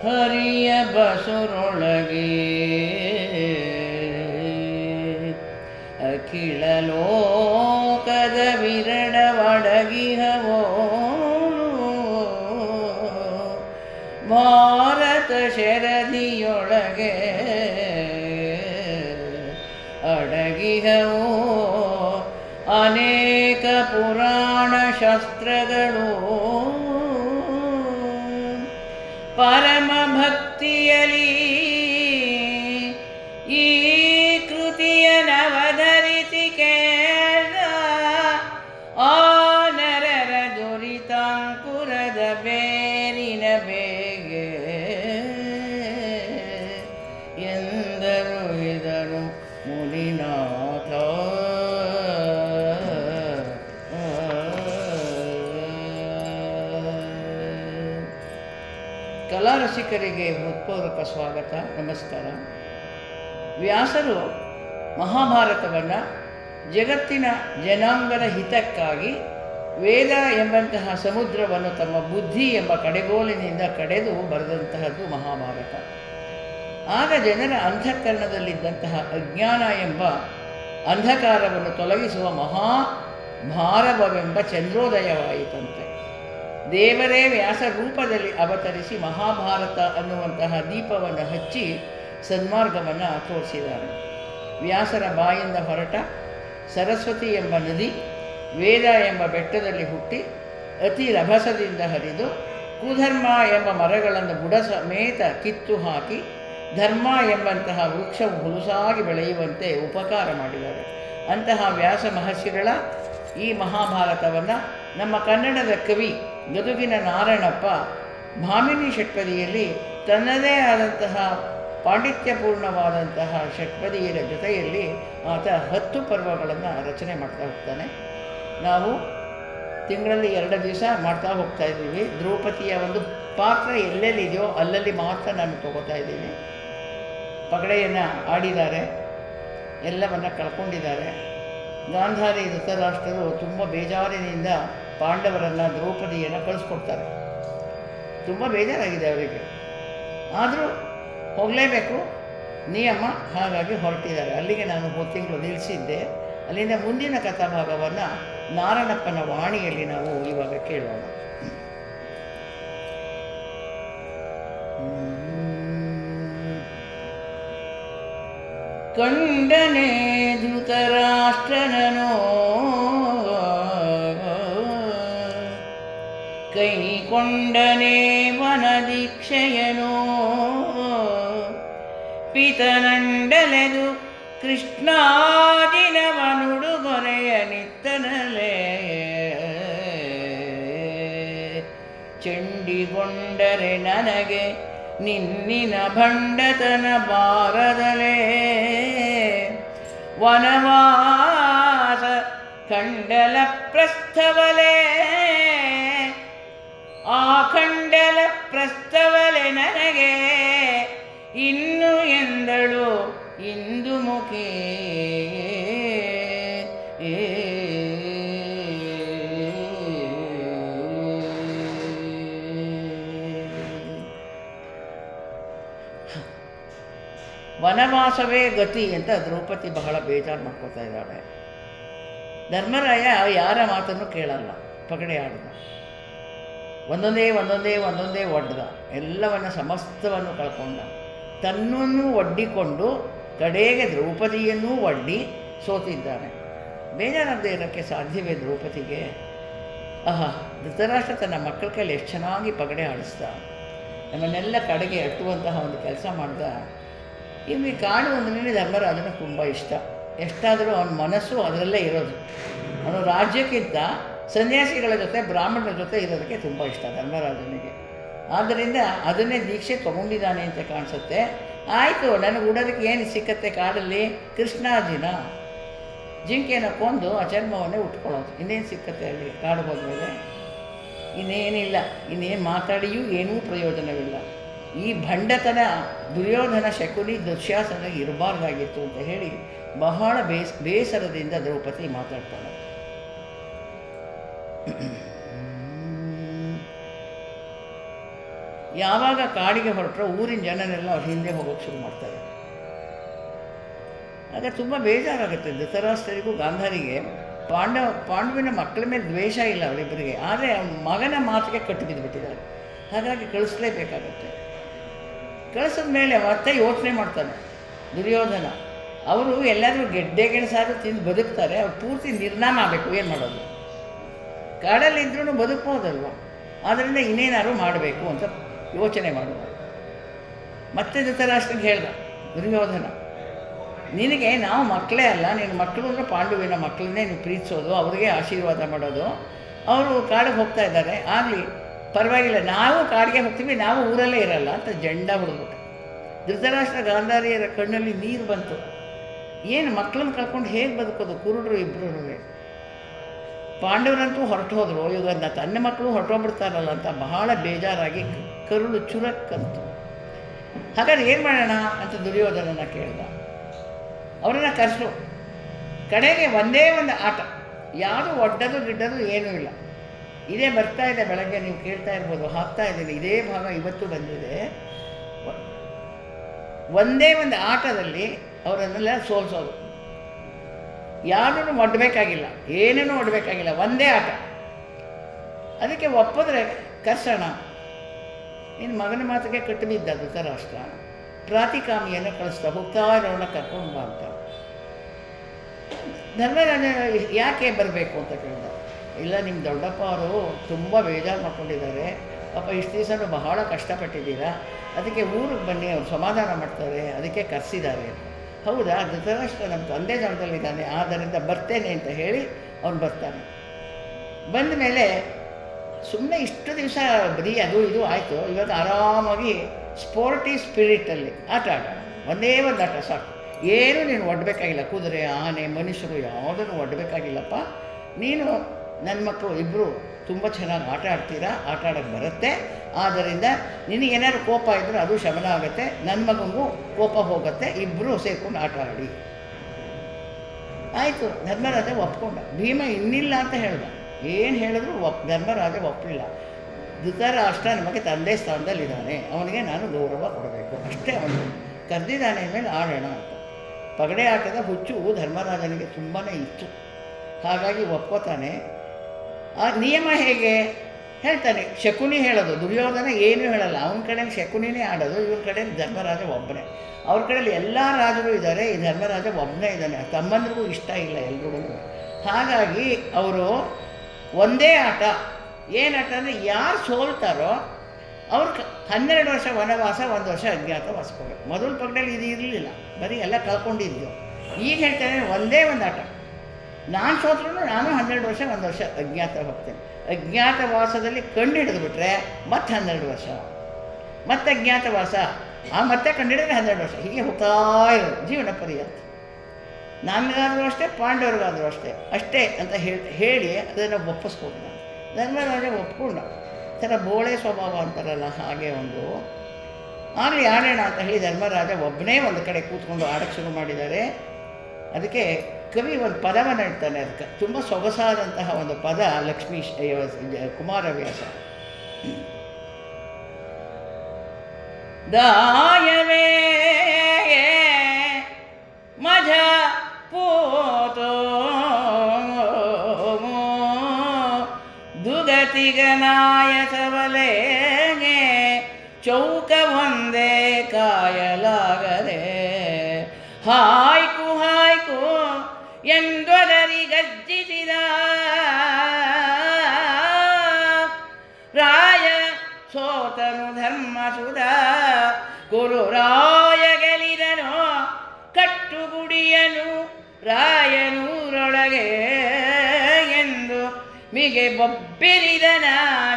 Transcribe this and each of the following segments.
ಹರಿಯ ಬಸುರೊಳಗೆ ಅಖಿಲ ಲೋಕದ ವಿರಳವಡಗಿಹವೋಳು ಭಾರತ ಶರದಿಯೊಳಗೆ ಅಡಗಿಹವೋ ಅನೇಕ ಪುರಾಣ ಶಸ್ತ್ರಗಳು ಪರಮ ಭಕ್ತಿಯಲಿ ಈ ಕೃತಿಯ ನವಧರಿಸಿ ಕೇಳ ಆ ನರರ ದುರಿತಾಂಕುರದ ಬೇರಿನ ಬೇಗೆ ಎಂದರು ಇದರು ಮುನಿನಾಥ. ಕಲಾರಸಿಕರಿಗೆ ಹೃತ್ಪೂರ್ವಕ ಸ್ವಾಗತ, ನಮಸ್ಕಾರ. ವ್ಯಾಸರು ಮಹಾಭಾರತವನ್ನು ಜಗತ್ತಿನ ಜನಾಂಗದ ಹಿತಕ್ಕಾಗಿ ವೇದ ಎಂಬಂತಹ ಸಮುದ್ರವನ್ನು ತಮ್ಮ ಬುದ್ಧಿ ಎಂಬ ಕಡೆಗೋಲಿನಿಂದ ಕಡೆದು ಬರೆದಂತಹದ್ದು ಮಹಾಭಾರತ. ಆಗ ಜನರ ಅಂತಃಕರಣದಲ್ಲಿದ್ದಂತಹ ಅಜ್ಞಾನ ಎಂಬ ಅಂಧಕಾರವನ್ನು ತೊಲಗಿಸುವ ಮಹಾಭಾರವವೆಂಬ ಚಂದ್ರೋದಯವಾಯಿತಂತೆ. ದೇವರೇ ವ್ಯಾಸ ರೂಪದಲ್ಲಿ ಅವತರಿಸಿ ಮಹಾಭಾರತ ಅನ್ನುವಂತಹ ದೀಪವನ್ನು ಹಚ್ಚಿ ಸನ್ಮಾರ್ಗವನ್ನು ತೋರಿಸಿದ್ದಾರೆ. ವ್ಯಾಸರ ಬಾಯಿಂದ ಹೊರಟ ಸರಸ್ವತಿ ಎಂಬ ನದಿ ವೇದ ಎಂಬ ಬೆಟ್ಟದಲ್ಲಿ ಹುಟ್ಟಿ ಅತಿ ರಭಸದಿಂದ ಹರಿದು ಕುಧರ್ಮ ಎಂಬ ಮರಗಳನ್ನು ಬುಡ ಸಮೇತ ಕಿತ್ತು ಹಾಕಿ ಧರ್ಮ ಎಂಬಂತಹ ವೃಕ್ಷವು ಹುಲುಸಾಗಿ ಬೆಳೆಯುವಂತೆ ಉಪಕಾರ ಮಾಡಿದ್ದಾರೆ. ಅಂತಹ ವ್ಯಾಸ ಮಹರ್ಷಿಗಳ ಈ ಮಹಾಭಾರತವನ್ನು ನಮ್ಮ ಕನ್ನಡದ ಕವಿ ಗದುಗಿನ ನಾರಾಯಣಪ್ಪ ಭಾಮಿನಿ ಷಟ್ಪದಿಯಲ್ಲಿ ತನ್ನದೇ ಆದಂತಹ ಪಾಂಡಿತ್ಯಪೂರ್ಣವಾದಂತಹ ಷಟ್ಪದಿಯರ ಜೊತೆಯಲ್ಲಿ ಆತ 10 ಪರ್ವಗಳನ್ನು ರಚನೆ ಮಾಡ್ತಾ ಹೋಗ್ತಾನೆ. ನಾವು ತಿಂಗಳಲ್ಲಿ 2 ದಿವಸ ಮಾಡ್ತಾ ಹೋಗ್ತಾ ಇದ್ದೀವಿ. ದ್ರೌಪದಿಯ ಒಂದು ಪಾತ್ರ ಎಲ್ಲೆಲ್ಲಿದೆಯೋ ಅಲ್ಲಲ್ಲಿ ಮಾತ್ರ ನಾನು ತಗೋತಾ ಇದ್ದೀನಿ. ಪಗಡೆಯನ್ನು ಆಡಿದ್ದಾರೆ, ಎಲ್ಲವನ್ನು ಕಳ್ಕೊಂಡಿದ್ದಾರೆ. ಗಾಂಧಾರಿ ಧೃತರಾಷ್ಟ್ರರು ತುಂಬ ಬೇಜಾರಿನಿಂದ ಪಾಂಡವರನ್ನು ದ್ರೌಪದಿಯನ್ನು ಕಳಿಸ್ಕೊಡ್ತಾರೆ. ತುಂಬ ಬೇಜಾರಾಗಿದೆ ಅವರಿಗೆ, ಆದರೂ ಹೋಗಲೇಬೇಕು ನಿಯಮ, ಹಾಗಾಗಿ ಹೊರಟಿದ್ದಾರೆ. ಅಲ್ಲಿಗೆ ನಾನು ಹೋದ ತಿಂಗಳು ನಿಲ್ಲಿಸಿದ್ದೆ. ಅಲ್ಲಿಂದ ಮುಂದಿನ ಕಥಾಭಾಗವನ್ನು ನಾರಾಯಣಪ್ಪನ ವಾಣಿಯಲ್ಲಿ ನಾವು ಇವಾಗ ಕೇಳೋಣ. ಕಂಡನೆ ಧೃತರಾಷ್ಟ್ರನೋ ಕೈಕೊಂಡನೆ ವನದೀಕ್ಷೆಯನೋ ಪಿತನಂಡಲೆದು ಕೃಷ್ಣಾದಿನವನುಡುಗೊರೆಯ ನಿತ್ತನಲೇ ಚಂಡಿಗೊಂಡರೆ ನನಗೆ ನಿನ್ನಿನ ಭಂಡತನ ಬಾರದಲೇ ವನವಾಸ ಖಂಡಲ ಪ್ರಸ್ಥವಲೇ ಆ ಖಂಡಲ ಪ್ರಸ್ಥವಲೆ ನನಗೆ ಇನ್ನು ಎಂದಳು ಇಂದು ಮುಖೇ ವನವಾಸವೇ ಗತಿ ಅಂತ ದ್ರೌಪದಿ ಬಹಳ ಬೇಜಾರು ಮಾಡ್ಕೊತಾ ಇದ್ದಾಳೆ. ಧರ್ಮರಾಯ ಯಾರ ಮಾತನ್ನು ಕೇಳಲ್ಲ, ಪಗಡೆ ಆಡ್ದ. ಒಂದೊಂದೇ ಒಡ್ದ, ಎಲ್ಲವನ್ನು ಸಮಸ್ತವನ್ನು ಕಳ್ಕೊಂಡ. ತನ್ನನ್ನು ಒಡ್ಡಿಕೊಂಡು ಕಡೆಗೆ ದ್ರೌಪದಿಯನ್ನೂ ಒಡ್ಡಿ ಸೋತಿದ್ದಾನೆ. ಬೇಜಾರಾಗದೆ ಇರೋಕ್ಕೆ ಸಾಧ್ಯವೇ ದ್ರೌಪದಿಗೆ? ಧೃತರಾಷ್ಟ್ರ ತನ್ನ ಮಕ್ಕಳ ಕೈಲಿ ಎಷ್ಟು ಚೆನ್ನಾಗಿ ಪಗಡೆ ಆಡಿಸ್ದ, ನಮ್ಮನ್ನೆಲ್ಲ ಕಡೆಗೆ ಅಟ್ಟುವಂತಹ ಒಂದು ಕೆಲಸ ಮಾಡ್ದ. ಇನ್ನು ಈ ಕಾಡು ಒಂದು ಧರ್ಮರಾಜನ ತುಂಬ ಇಷ್ಟ. ಎಷ್ಟಾದರೂ ಅವನ ಮನಸ್ಸು ಅದರಲ್ಲೇ ಇರೋದು. ಅವನು ರಾಜ್ಯಕ್ಕಿಂತ ಸನ್ಯಾಸಿಗಳ ಜೊತೆ ಬ್ರಾಹ್ಮಣರ ಜೊತೆ ಇರೋದಕ್ಕೆ ತುಂಬ ಇಷ್ಟ ಧರ್ಮರಾಜನಿಗೆ. ಆದ್ದರಿಂದ ಅದನ್ನೇ ದೀಕ್ಷೆ ತೊಗೊಂಡಿದ್ದಾನೆ ಅಂತ ಕಾಣಿಸುತ್ತೆ. ಆಯಿತು, ನನಗೆ ಉಡೋದಕ್ಕೆ ಏನು ಸಿಕ್ಕತ್ತೆ ಕಾಡಲ್ಲಿ? ಕೃಷ್ಣಾರ್ಜುನ ಜಿಂಕೆನ ಕೊಂದು ಆ ಚರ್ಮವನ್ನೇ ಉಟ್ಕೊಳ್ಳೋದು. ಇನ್ನೇನು ಸಿಕ್ಕತ್ತೆ ಅಲ್ಲಿ ಕಾಡು ಹೋದ್ಮೇಲೆ? ಇನ್ನೇನಿಲ್ಲ. ಇನ್ನೇನು ಮಾತಾಡಿಯೂ ಏನೂ ಪ್ರಯೋಜನವಿಲ್ಲ. ಈ ಭಂಡತನ ದುರ್ಯೋಧನ, ಶಕುನಿ, ದುಶ್ಯಾಸನ ಇರಬಾರ್ದಾಗಿತ್ತು ಅಂತ ಹೇಳಿ ಬಹಳ ಬೇಸರದಿಂದ ದ್ರೌಪದಿ ಮಾತಾಡ್ತಾಳೆ. ಯಾವಾಗ ಕಾಡಿಗೆ ಹೊರಟರೋ ಊರಿನ ಜನನೆಲ್ಲ ಅವ್ರ ಹಿಂದೆ ಹೋಗೋಕ್ಕೆ ಶುರು ಮಾಡ್ತಾರೆ. ಆಗ ತುಂಬ ಬೇಜಾರಾಗುತ್ತೆ ಧೃತರಾಷ್ಟ್ರರಿಗೂ ಗಾಂಧಾರಿಗೆ. ಪಾಂಡುವಿನ ಮಕ್ಕಳ ಮೇಲೆ ದ್ವೇಷ ಇಲ್ಲ ಅವರಿಬ್ಬರಿಗೆ, ಆದರೆ ಮಗನ ಮಾತಿಗೆ ಕಟ್ಟು ಬಿದ್ದುಬಿಟ್ಟಿದ್ದಾರೆ. ಹಾಗಾಗಿ ಕಳಿಸ್ಲೇಬೇಕಾಗತ್ತೆ. ಕಳಿಸಿದ ಮೇಲೆ ಮತ್ತೆ ಯೋಚನೆ ಮಾಡ್ತಾನೆ ದುರ್ಯೋಧನ. ಅವರು ಎಲ್ಲಾದರೂ ಗೆಡ್ಡೆ ಗೆಣಸಾರು ತಿಂದು ಬದುಕ್ತಾರೆ, ಅವ್ರು ಪೂರ್ತಿ ನಿರ್ನಾಮ ಆಗಬೇಕು. ಏನು ಮಾಡೋದು? ಕಾಡಲ್ಲಿದ್ರೂ ಬದುಕ್ಬೋದಲ್ವ, ಆದ್ದರಿಂದ ಇನ್ನೇನಾದ್ರು ಮಾಡಬೇಕು ಅಂತ ಯೋಚನೆ ಮಾಡುವ. ಮತ್ತೆ ಧೃತರಾಷ್ಟ್ರನಿಗೆ ಹೇಳ್ದ ದುರ್ಯೋಧನ, ನಿನಗೆ ನಾವು ಮಕ್ಕಳೇ ಅಲ್ಲ, ನಿನ್ನ ಮಕ್ಕಳು ಅಂದರೆ ಪಾಂಡುವಿನ ಮಕ್ಕಳನ್ನೇ ನೀವು ಪ್ರೀತಿಸೋದು, ಅವ್ರಿಗೆ ಆಶೀರ್ವಾದ ಮಾಡೋದು. ಅವರು ಕಾಡಿಗೆ ಹೋಗ್ತಾ ಇದ್ದಾರೆ, ಆಗಲಿ ಪರವಾಗಿಲ್ಲ, ನಾವು ಕಾಡಿಗೆ ಹೋಗ್ತೀವಿ, ನಾವು ಊರಲ್ಲೇ ಇರಲ್ಲ ಅಂತ ಜಂಡ ಹೊಡೆದ್ಬಿಟ್ಟು. ಧೃತರಾಷ್ಟ್ರ ಗಾಂಧಾರಿಯರ ಕಣ್ಣಲ್ಲಿ ನೀರು ಬಂತು. ಏನು ಮಕ್ಕಳನ್ನು ಕಳ್ಕೊಂಡು ಹೇಗೆ ಬದುಕೋದು? ಕುರುಡರು ಇಬ್ಬರೂ. ಪಾಂಡವರಂತೂ ಹೊರಟು ಹೋದರು. ಇವಾಗ ತನ್ನ ಮಕ್ಕಳು ಹೊರಟೋಗ್ಬಿಡ್ತಾರಲ್ಲ ಅಂತ ಬಹಳ ಬೇಜಾರಾಗಿ ಕರುಳು ಚುರಕ್ಕಂತು. ಹಾಗಾದ್ರೆ ಏನು ಮಾಡೋಣ ಅಂತ ದುರ್ಯೋಧನನ ಕೇಳ್ದ. ಅವರನ್ನು ಕರೆಸು. ಕಡೆಗೆ ಒಂದೇ ಒಂದು ಆಟ, ಯಾವುದು ಒಡ್ಡದು ಗಿಡ್ಡದು ಏನೂ ಇಲ್ಲ. ಇದೇ ಬರ್ತಾ ಇದೆ, ಬೆಳಗ್ಗೆ ನೀವು ಕೇಳ್ತಾ ಇರ್ಬೋದು, ಹಾಕ್ತಾ ಇದ್ದೀನಿ, ಇದೇ ಭಾಗ ಇವತ್ತು ಬಂದಿದೆ. ಒಂದೇ ಒಂದು ಆಟದಲ್ಲಿ ಅವರನ್ನೆಲ್ಲ ಸೋಲಿಸೋದು. ಯಾರನ್ನೂ ಒಡ್ಡಬೇಕಾಗಿಲ್ಲ, ಏನೇನೂ ಒಡ್ಡಬೇಕಾಗಿಲ್ಲ, ಒಂದೇ ಆಟ. ಅದಕ್ಕೆ ಒಪ್ಪಿದ್ರೆ ಕರ್ಸೋಣ. ನಿನ್ನ ಮಗನ ಮಾತಿಗೆ ಕಟ್ಟು ಬಿದ್ದ ಧೃತರಾಷ್ಟ್ರ. ಪ್ರಾತಿಕಾಮಿಯನ್ನು ಕಳಿಸ್ತಾ ಹೋಗ್ತಾ ಇರೋಣ, ಕರ್ಕೊಂಡು ಬಾ ಅಂತ. ಧರ್ಮರಾಜ ಯಾಕೆ ಬರಬೇಕು ಅಂತ ಕೇಳಿದ. ಇಲ್ಲ, ನಿಮ್ಮ ದೊಡ್ಡಪ್ಪ ಅವರು ತುಂಬ ಬೇಜಾರು ಮಾಡ್ಕೊಂಡಿದ್ದಾರೆ, ಪಾಪ ಇಷ್ಟು ದಿವಸನೂ ಬಹಳ ಕಷ್ಟಪಟ್ಟಿದ್ದೀರಾ, ಅದಕ್ಕೆ ಊರಿಗೆ ಬನ್ನಿ, ಅವ್ರು ಸಮಾಧಾನ ಮಾಡ್ತಾರೆ, ಅದಕ್ಕೆ ಕರೆಸಿದ್ದಾರೆ. ಹೌದಾ? ಧೃತರಾಷ್ಟ್ರ ನಮ್ಮ ತಂದೆ ಜಾಗದಲ್ಲಿದ್ದಾನೆ, ಆದ್ದರಿಂದ ಬರ್ತೇನೆ ಅಂತ ಹೇಳಿ ಅವ್ನು ಬರ್ತಾನೆ. ಬಂದ ಮೇಲೆ ಸುಮ್ಮನೆ ಇಷ್ಟು ದಿವಸ ಬರೀ ಅದು ಇದು ಆಯಿತು, ಇವಾಗ ಆರಾಮಾಗಿ ಸ್ಪೋರ್ಟಿ ಸ್ಪಿರಿಟಲ್ಲಿ ಆಟ ಆಡೋಣ. ಒಂದೇ ಒಂದು ಆಟ ಸಾಕು, ಏನೂ ನೀನು ಒಡ್ಡಬೇಕಾಗಿಲ್ಲ. ಕುದುರೆ, ಆನೆ, ಮನುಷ್ಯರು ಯಾವುದನ್ನು ಒಡ್ಡಬೇಕಾಗಿಲ್ಲಪ್ಪ. ನೀನು ನನ್ನ ಮಕ್ಕಳು ಇಬ್ಬರು ತುಂಬ ಚೆನ್ನಾಗಿ ಆಟ ಆಡ್ತೀರಾ, ಆಟ ಆಡೋಕ್ಕೆ ಬರುತ್ತೆ. ಆದ್ದರಿಂದ ನಿನಗೇನಾದ್ರು ಕೋಪ ಇದ್ದರೂ ಅದು ಶಮನ ಆಗುತ್ತೆ, ನನ್ನ ಮಗನಿಗೂ ಕೋಪ ಹೋಗುತ್ತೆ, ಇಬ್ಬರು ಸೇರ್ಕೊಂಡು ಆಟ ಆಡಿ. ಆಯಿತು, ಧರ್ಮರಾಜ ಒಪ್ಕೊಂಡ. ಭೀಮ ಇನ್ನಿಲ್ಲ ಅಂತ ಹೇಳ್ದ. ಏನು ಹೇಳಿದ್ರು ಧರ್ಮರಾಜ ಒಪ್ಪಲಿಲ್ಲ. ಧೃತರಾಷ್ಟ್ರ ನಮಗೆ ತಂದೆ ಸ್ಥಾನದಲ್ಲಿದ್ದಾನೆ, ಅವನಿಗೆ ನಾನು ಗೌರವ ಕೊಡಬೇಕು ಅಷ್ಟೇ. ಅವನು ಕರೆದಿದ್ದಾನೆ ಮೇಲೆ ಆಡೋಣ ಅಂತ. ಪಗಡೆ ಆಟದ ಹುಚ್ಚು ಧರ್ಮರಾಜನಿಗೆ ತುಂಬಾ ಇತ್ತು. ಹಾಗಾಗಿ ಒಪ್ಕೋತಾನೆ. ಆ ನಿಯಮ ಹೇಗೆ ಹೇಳ್ತಾನೆ, ಶಕುನಿ ಹೇಳೋದು. ದುರ್ಯೋಧನ ಏನೂ ಹೇಳಲ್ಲ, ಅವನ ಕಡೆ ಶಕುನಿನೇ ಆಡೋದು, ಇವನ ಕಡೆ ಧರ್ಮರಾಜ ಒಬ್ಬನೇ. ಅವ್ರ ಕಡೆಯಲ್ಲಿ ಎಲ್ಲ ರಾಜರು ಇದ್ದಾರೆ, ಈ ಧರ್ಮರಾಜ ಒಬ್ಬನೇ ಇದ್ದಾನೆ. ತಮ್ಮಂದ್ರಿಗೂ ಇಷ್ಟ ಇಲ್ಲ ಎಲ್ರಿಗೂ. ಹಾಗಾಗಿ ಅವರು ಒಂದೇ ಆಟ. ಏನು ಆಟ ಅಂದರೆ, ಯಾರು ಸೋಲ್ತಾರೋ ಅವ್ರು 12 ವರ್ಷ ವನವಾಸ, 1 ವರ್ಷ ಅಜ್ಞಾತವಾಸ ಹೋಗಬೇಕು. ಮೊದಲ ಪಗಡೆಯಲ್ಲಿ ಇದು ಇರಲಿಲ್ಲ, ಬರೀ ಎಲ್ಲ ಕಳ್ಕೊಂಡಿದ್ದು. ಈಗ ಹೇಳ್ತಾನೆ ಒಂದೇ ಒಂದು ಆಟ, ನಾನು ಸೋತ್ರೂ ನಾನು 12 ವರ್ಷ 1 ವರ್ಷ ಅಜ್ಞಾತ ಹೋಗ್ತೇನೆ. ಅಜ್ಞಾತವಾಸದಲ್ಲಿ ಕಂಡು ಹಿಡಿದುಬಿಟ್ರೆ ಮತ್ತೆ 12 ವರ್ಷ, ಮತ್ತೆ ಅಜ್ಞಾತವಾಸ, ಮತ್ತೆ ಕಂಡು ಹಿಡಿದ್ರೆ 12 ವರ್ಷ, ಹೀಗೆ ಹೋಗ್ತಾ ಇರೋದು ಜೀವನ ಪರ್ಯಂತ. ನನಗಾದರೂ ಅಷ್ಟೇ, ಪಾಂಡವರಿಗಾದರೂ ಅಷ್ಟೇ ಅಂತ ಹೇಳಿ ಅದನ್ನು ಒಪ್ಪಿಸ್ಕೊಂಡು ನಾನು ಧರ್ಮರಾಜ ಒಪ್ಕೊಂಡ. ಥರ ಬೋಳೆ ಸ್ವಭಾವ ಅಂತಾರಲ್ಲ, ಹಾಗೆ ಒಂದು ಆಗಲಿ ಆಡೋಣ ಅಂತ ಹೇಳಿ ಧರ್ಮರಾಜ ಒಬ್ಬನೇ ಒಂದು ಕಡೆ ಕೂತ್ಕೊಂಡು ಆಡೋಕ್ಕೆ ಶುರು ಮಾಡಿದ್ದಾರೆ. ಅದಕ್ಕೆ ಕವಿ ಒಂದು ಪದವನ್ನು ಇಡ್ತಾನೆ. ಅದಕ್ಕೆ ತುಂಬ ಸೊಗಸಾದಂತಹ ಒಂದು ಪದ ಕುಮಾರವ್ಯಾಸ. ದಾಯವೇ ಮಜ ಪೋತೋ ದುಗತಿಗನಾಯ ಸವಲೆಗೆ ಚೌಕ ಒಂದೇ ಕಾಯಲಾಗದೆ ಹಾಯ್ಕು ಹಾಯ್ಕು ಎಂದೊದರಿ ಗರ್ಜಿಸಿದ ರಾಯ ಸೋತನು ಧರ್ಮಸುಧ ಕುರುರಾಯ ಗೆಲಿದನು ಕಟ್ಟುಗುಡಿಯನು ರಾಯನೂರೊಳಗೆ ಎಂದು ಮಿಗೆ ಬೊಬ್ಬಿರಿದನ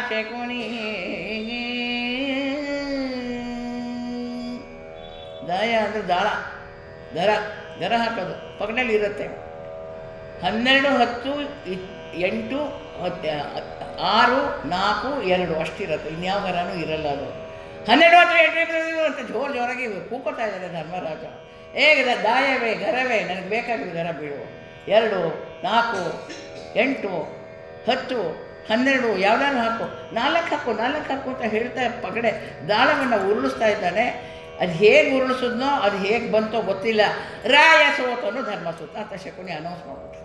ಶಕುನಿ. ದಾಯ ಅಂದರೆ ದಾಳ, ದರ ಹಾಕೋದು ಪಗಡಲ್ಲಿ ಇರುತ್ತೆ. 12, 10, 8, 6, 4, 2 ಅಷ್ಟಿರುತ್ತೆ, ಇನ್ಯಾವ ಗರನೂ ಇರಲ್ಲ. ಅದು 12, 8 ಅಂತ ಜೋರಾಗಿ ಕೂಕೋತಾ ಇದ್ದಾರೆ ಧರ್ಮರಾಜ. ಹೇಗಿದೆ ದಾಯವೇ ಗರವೇ, ನನಗೆ ಬೇಕಾಗಿದ್ದು ಗರ ಬೀಳು. 2, 4, 8, 10, 12 ಯಾವ್ದಾದ್ರು ಹಾಕು, 4 ಹಾಕು ಅಂತ ಹೇಳ್ತಾ ಪಗಡೆ ದಾಳವನ್ನು ಉರುಳಿಸ್ತಾ ಇದ್ದಾನೆ. ಅದು ಹೇಗೆ ಉರುಳಿಸಿದ್ನೋ ಅದು ಹೇಗೆ ಬಂತೋ ಗೊತ್ತಿಲ್ಲ. ರಾಯ ಸೋತನು ಧರ್ಮಸೂತ ಅಂತ ಶಕುನಿ ಅನೌನ್ಸ್ ಮಾಡ್ಬಿಟ್ರು.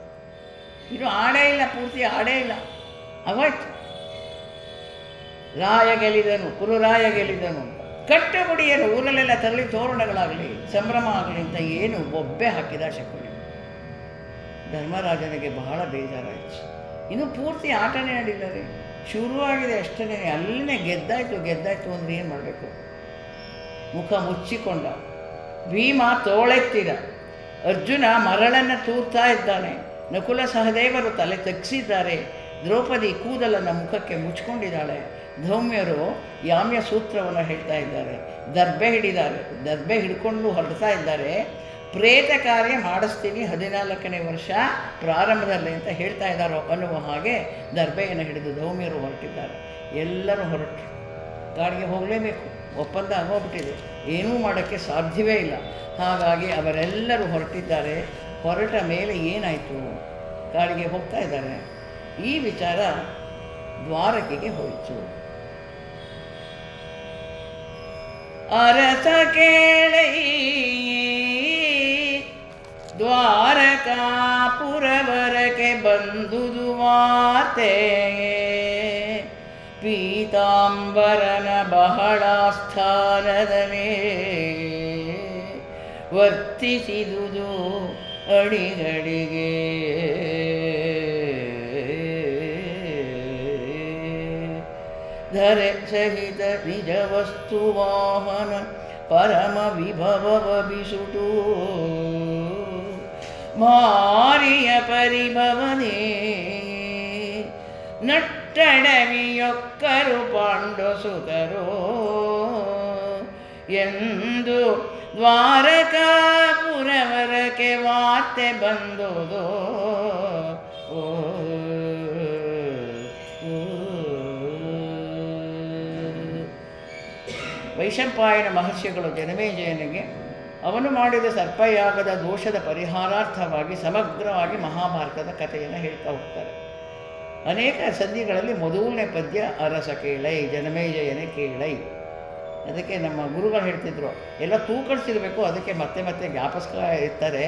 ಇದು ಆಡೇ ಇಲ್ಲ, ಪೂರ್ತಿ ಆಡೇ ಇಲ್ಲ, ಆಗೋಯ್ತು. ರಾಯ ಗೆಲ್ಲಿದನು, ಕುರುರಾಯ ಗೆಲ್ಲಿದನು. ಕಟ್ಟುಗುಡಿಯನ್ನು ಊರಲ್ಲೆಲ್ಲ ತರಲಿ, ತೋರಣಗಳಾಗಲಿ, ಸಂಭ್ರಮ ಆಗಲಿ ಅಂತ ಏನು ಒಬ್ಬೆ ಹಾಕಿದ ಶಕುನಿ. ಧರ್ಮರಾಜನಿಗೆ ಬಹಳ ಬೇಜಾರಾಯಿತು. ಇನ್ನೂ ಪೂರ್ತಿ ಆಟನೇ ಆಡಿಲ್ಲ ರೀ, ಶುರುವಾಗಿದೆ ಅಷ್ಟೇ. ಅಲ್ಲೇ ಗೆದ್ದಾಯ್ತು ಅಂದರೆ ಏನು ಮಾಡಬೇಕು? ಮುಖ ಮುಚ್ಚಿಕೊಂಡ. ಭೀಮ ತೋಳೆತ್ತಿದ. ಅರ್ಜುನ ಮರಳನ್ನು ತೂರ್ತಾ ಇದ್ದಾನೆ. ನಕುಲ ಸಹದೇವರು ತಲೆ ತಗ್ಸಿದ್ದಾರೆ. ದ್ರೌಪದಿ ಕೂದಲನ್ನು ಮುಖಕ್ಕೆ ಮುಚ್ಕೊಂಡಿದ್ದಾಳೆ. ಧೌಮ್ಯರು ಯಾಮ್ಯ ಸೂತ್ರವನ್ನು ಹೇಳ್ತಾ ಇದ್ದಾರೆ. ದರ್ಬೆ ಹಿಡ್ಕೊಂಡು ಹೊರಡ್ತಾ ಇದ್ದಾರೆ. ಪ್ರೇತ ಕಾರ್ಯ ಮಾಡಿಸ್ತೀನಿ 14ನೇ ವರ್ಷ ಪ್ರಾರಂಭದಲ್ಲಿ ಅಂತ ಹೇಳ್ತಾ ಇದ್ದಾರೋ ಅನ್ನುವ ಹಾಗೆ ದರ್ಬೆಯನ್ನು ಹಿಡಿದು ಧೌಮ್ಯರು ಹೊರಟಿದ್ದಾರೆ. ಎಲ್ಲರೂ ಹೊರಟರು. ಕಾಡಿಗೆ ಹೋಗಲೇಬೇಕು, ಒಪ್ಪಂದ ಆಗೋಗ್ಬಿಟ್ಟಿದೆ, ಏನೂ ಮಾಡೋಕ್ಕೆ ಸಾಧ್ಯವೇ ಇಲ್ಲ. ಹಾಗಾಗಿ ಅವರೆಲ್ಲರೂ ಹೊರಟಿದ್ದಾರೆ. ಹೊರಟ ಮೇಲೆ ಏನಾಯಿತು? ಕಾಡಿಗೆ ಹೋಗ್ತಾ ಇದ್ದಾರೆ. ಈ ವಿಚಾರ ದ್ವಾರಕೆಗೆ ಹೋಯಿತು. ಅರಸ ಕೇಳೈ ದ್ವಾರಕಾಪುರವರಕ್ಕೆ ಬಂದುದು ವಾರ್ತೆ. ಪೀತಾಂಬರನ ಬಹಳ ಸ್ಥಾನದಲ್ಲಿ ವರ್ತಿಸಿದುದು ಅಡಿಗಡಿಗೆ. ಧರೆ ಸಹಿತ ನಿಜ ವಸ್ತು ವಾಹನ ಪರಮ ವಿಭವ ಬಿಸುಟು. ಮಾರಿಯ ಪರಿಭವನೇ ನಟ್ಟಡವಿಯೊಕ್ಕರು ಪಾಂಡುಸುತರೋ ಎಂದು ದ್ವಾರಕಾಪುರವರಕ್ಕೆ ವಾರ್ತೆ ಬಂದುದೋ. ವೈಶಂಪಾಯನ ಮಹರ್ಷಿಗಳು ಜನಮೇಜಯನಿಗೆ ಅವನು ಮಾಡಿದ ಸರ್ಪಯಾಗದ ದೋಷದ ಪರಿಹಾರಾರ್ಥವಾಗಿ ಸಮಗ್ರವಾಗಿ ಮಹಾಭಾರತದ ಕಥೆಯನ್ನು ಹೇಳ್ತಾ ಹೋಗ್ತಾರೆ. ಅನೇಕ ಸಂಧಿಗಳಲ್ಲಿ ಮೊದಲನೇ ಪದ್ಯ ಅರಸ ಕೇಳೈ, ಜನಮೇಜಯನೇ ಕೇಳೈ. ಅದಕ್ಕೆ ನಮ್ಮ ಗುರುಗಳು ಹೇಳ್ತಿದ್ರು, ಎಲ್ಲ ತೂಕಡಿಸಿರಬೇಕು, ಅದಕ್ಕೆ ಮತ್ತೆ ಜ್ಞಾಪಕ ಇರ್ತಾರೆ,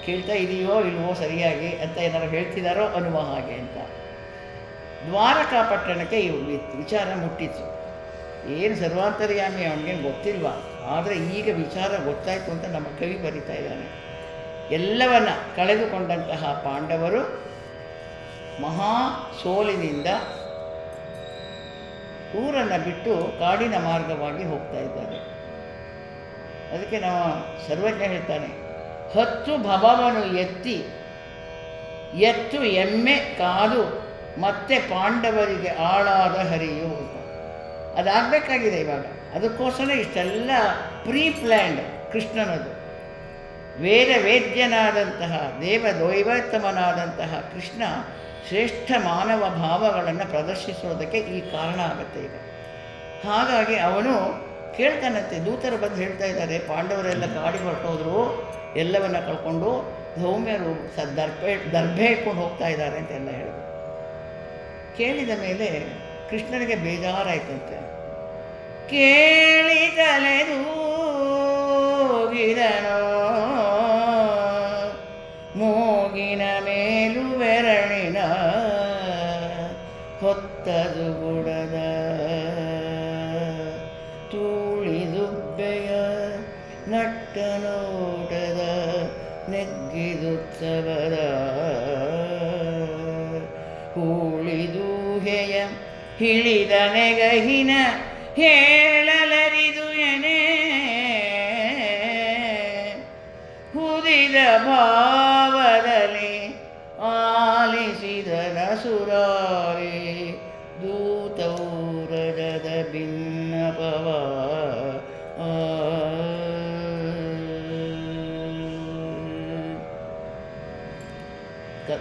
ಕೇಳ್ತಾ ಇದೆಯೋ ಇಲ್ವೋ ಸರಿಯಾಗಿ ಅಂತ ಏನಾದ್ರು ಹೇಳ್ತಿದ್ದಾರೋ ಅನ್ನುವ ಹಾಗೆ ಅಂತ. ದ್ವಾರಕಾ ಪಟ್ಟಣಕ್ಕೆ ಈ ವಿಚಾರ ಮುಟ್ಟಿತ್ತು. ಏನು ಸರ್ವಾಂತರ್ಯಾಮಿ ಅವನಿಗೇನು ಗೊತ್ತಿಲ್ವಾ, ಆದರೆ ಈಗ ವಿಚಾರ ಗೊತ್ತಾಯಿತು ಅಂತ ನಮ್ಮ ಕವಿ ಬರಿತಾ ಇದ್ದಾನೆ. ಎಲ್ಲವನ್ನ ಕಳೆದುಕೊಂಡಂತಹ ಪಾಂಡವರು ಮಹಾ ಸೋಲಿನಿಂದ ಊರನ್ನು ಬಿಟ್ಟು ಕಾಡಿನ ಮಾರ್ಗವಾಗಿ ಹೋಗ್ತಾ ಇದ್ದಾರೆ. ಅದಕ್ಕೆ ನಮ್ಮ ಸರ್ವಜ್ಞ ಹೇಳ್ತಾನೆ, 10 ಭವವನ್ನು ಎತ್ತು ಎಮ್ಮೆ ಕಾದು ಮತ್ತೆ ಪಾಂಡವರಿಗೆ ಆಳಾದ ಹರಿಯು ಅಂತ. ಅದಾಗಬೇಕಾಗಿದೆ ಇವಾಗ. ಅದಕ್ಕೋಸ್ಕರ ಇಷ್ಟೆಲ್ಲ ಪ್ರೀ ಪ್ಲ್ಯಾಂಡ್ ಕೃಷ್ಣನದು. ವೇದ್ಯನಾದಂತಹ ದೈವೋತ್ತಮನಾದಂತಹ ಕೃಷ್ಣ ಶ್ರೇಷ್ಠ ಮಾನವ ಭಾವಗಳನ್ನು ಪ್ರದರ್ಶಿಸೋದಕ್ಕೆ ಈ ಕಾರಣ ಆಗುತ್ತೆ ಈಗ. ಹಾಗಾಗಿ ಅವನು ಕೇಳ್ತಾನಂತೆ, ದೂತರು ಬಂದು ಹೇಳ್ತಾ ಇದ್ದಾರೆ, ಪಾಂಡವರೆಲ್ಲ ಕಾಡಿಗೆ ಹೊರಟೋದ್ರು, ಎಲ್ಲವನ್ನ ಕಳ್ಕೊಂಡು ಧೌಮ್ಯರು ದರ್ಭೆ ಇಟ್ಕೊಂಡು ಹೋಗ್ತಾ ಇದ್ದಾರೆ ಅಂತೆಲ್ಲ ಹೇಳಿದ್ರು. ಕೇಳಿದ ಮೇಲೆ ಕೃಷ್ಣನಿಗೆ ಬೇಜಾರಾಯ್ತಂತೆ. ಕೇಳಿ ತಲೆದೂಗಿದನೋ ಮೂಗಿನ ಮೇಲು ಬೆರಳಿನ ಹೊತ್ತದು ಗುಡದ ತೂಳಿದುಬ್ಬೆಯ ನಟ್ಟ ನೋಟದ ನೆಗ್ಗಿದುತ್ಸವದ ಹೂಳಿದೂಹೆಯ ಹಿಳಿದ ನೆಗಹಿನ ಹೇಳಲರಿದು ಎನೆ ಹುದಿದ ಭಾವದಲ್ಲಿ ಆಲಿಸಿದ ನಸುರಾರಿ ದೂತೌರಜದ ಭಿನ್ನಪವ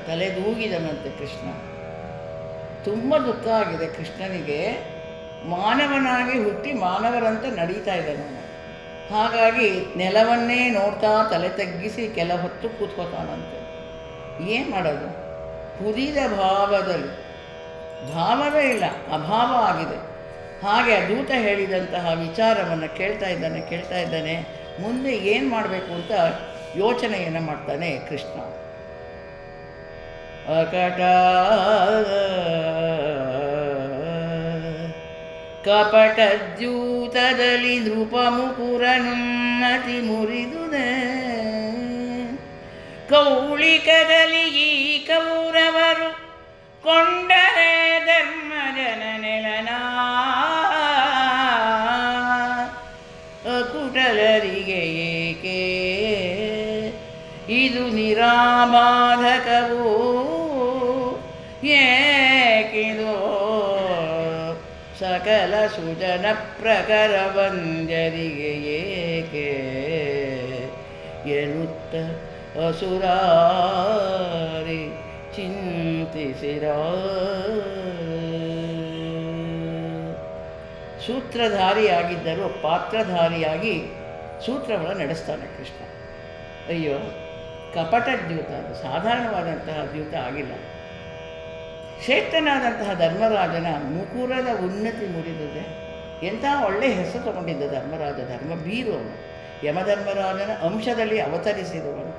ತಲೆದೂಗಿದನಂತೆ ಕೃಷ್ಣ. ತುಂಬ ದುಃಖ ಆಗಿದೆ ಕೃಷ್ಣನಿಗೆ. ಮಾನವನಾಗಿ ಹುಟ್ಟಿ ಮಾನವರಂತೆ ನಡೀತಾ ಇದ್ದಾನೆ. ಹಾಗಾಗಿ ನೆಲವನ್ನೇ ನೋಡ್ತಾ ತಲೆ ತಗ್ಗಿಸಿ ಕೆಲ ಹೊತ್ತು ಕೂತ್ಕೋತಾನಂತೆ. ಏನು ಮಾಡೋದು? ಹುದಿದ ಭಾವದಲ್ಲಿ ಭಾವವೇ ಇಲ್ಲ, ಅಭಾವ ಆಗಿದೆ. ಹಾಗೆ ದೂತ ಹೇಳಿದಂತಹ ವಿಚಾರವನ್ನು ಕೇಳ್ತಾ ಇದ್ದಾನೆ. ಮುಂದೆ ಏನು ಮಾಡಬೇಕು ಅಂತ ಯೋಚನೆಯನ್ನು ಮಾಡ್ತಾನೆ ಕೃಷ್ಣ. ಅಕಟ ಕಪಟದ್ಯೂತದಲ್ಲಿ ನೃಪಮುಕುರನುನ್ನತಿ ಮುರಿದುದೆ, ಕೌಳಿಕದಲ್ಲಿ ಈ ಕೌರವರು ಕೊಂಡರೆ ಧರ್ಮ ಜನನೆಲನ, ಅಕುಟಲರಿಗೆ ಏಕೆ ಇದು ನಿರಾಬಾಧಕವೋ, ಏಕಿದೋ ಸಕಲ ಸುಜನ ಪ್ರಕರ ವಂದ್ಯರಿಗೆ ಏಕೆ ಎನ್ನುತ್ತ ಅಸುರಾರಿ ಚಿಂತಿಸಿರ. ಸೂತ್ರಧಾರಿಯಾಗಿದ್ದರೂ ಪಾತ್ರಧಾರಿಯಾಗಿ ಸೂತ್ರವನ್ನು ನಡೆಸ್ತಾನೆ ಕೃಷ್ಣ. ಅಯ್ಯೋ, ಕಪಟ ದ್ಯೂತ, ಅದು ಸಾಧಾರಣವಾದಂತಹ ದ್ಯೂತ ಆಗಿಲ್ಲ. ಶ್ರೇಷ್ಠನಾದಂತಹ ಧರ್ಮರಾಜನ ಮುಕುರದ ಉನ್ನತಿ ಮುರಿದಿದೆ. ಎಂಥ ಒಳ್ಳೆ ಹೆಸರು ತಗೊಂಡಿದ್ದ ಧರ್ಮರಾಜ, ಧರ್ಮಬೀರು ಅವನು, ಯಮಧರ್ಮರಾಜನ ಅಂಶದಲ್ಲಿ ಅವತರಿಸಿದವನು.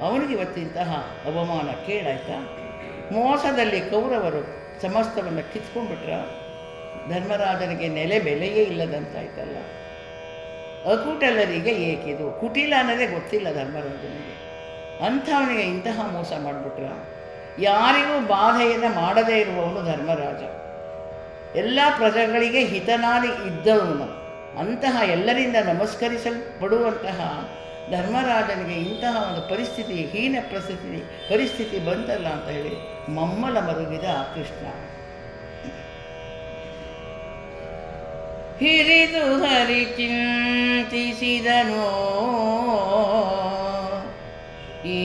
ಅವನಿಗೆ ಇವತ್ತಿಂತಹ ಅವಮಾನ ಕೇಳಾಯ್ತಾ? ಮೋಸದಲ್ಲಿ ಕೌರವರು ಸಮಸ್ತವನ್ನು ಕಿತ್ಕೊಂಡ್ಬಿಟ್ರ, ಧರ್ಮರಾಜನಿಗೆ ನೆಲೆ ಬೆಲೆಯೇ ಇಲ್ಲದಂತಾಯ್ತಲ್ಲ. ಅಕುಟಲರಿಗೆ ಏಕಿದು, ಕುಟಿಲ ಅನ್ನೋದೇ ಗೊತ್ತಿಲ್ಲ ಧರ್ಮರಾಜನಿಗೆ, ಅಂಥವನಿಗೆ ಇಂತಹ ಮೋಸ ಮಾಡಿಬಿಟ್ರ. ಯಾರಿಗೂ ಬಾಧೆಯನ್ನು ಮಾಡದೇ ಇರುವವನು ಧರ್ಮರಾಜ, ಎಲ್ಲ ಪ್ರಜೆಗಳಿಗೆ ಹಿತನಾಗಿ ಇದ್ದವನು. ಅಂತಹ ಎಲ್ಲರಿಂದ ನಮಸ್ಕರಿಸಲ್ಪಡುವಂತಹ ಧರ್ಮರಾಜನಿಗೆ ಇಂತಹ ಒಂದು ಪರಿಸ್ಥಿತಿ, ಹೀನ ಪರಿಸ್ಥಿತಿ ಬಂತಲ್ಲ ಅಂತ ಹೇಳಿ ಮಮ್ಮಲ ಮರುಗಿದ ಕೃಷ್ಣ. ಹಿರಿದು ಹರಿ ಚಿಂತಿಸಿದನೋ ಈ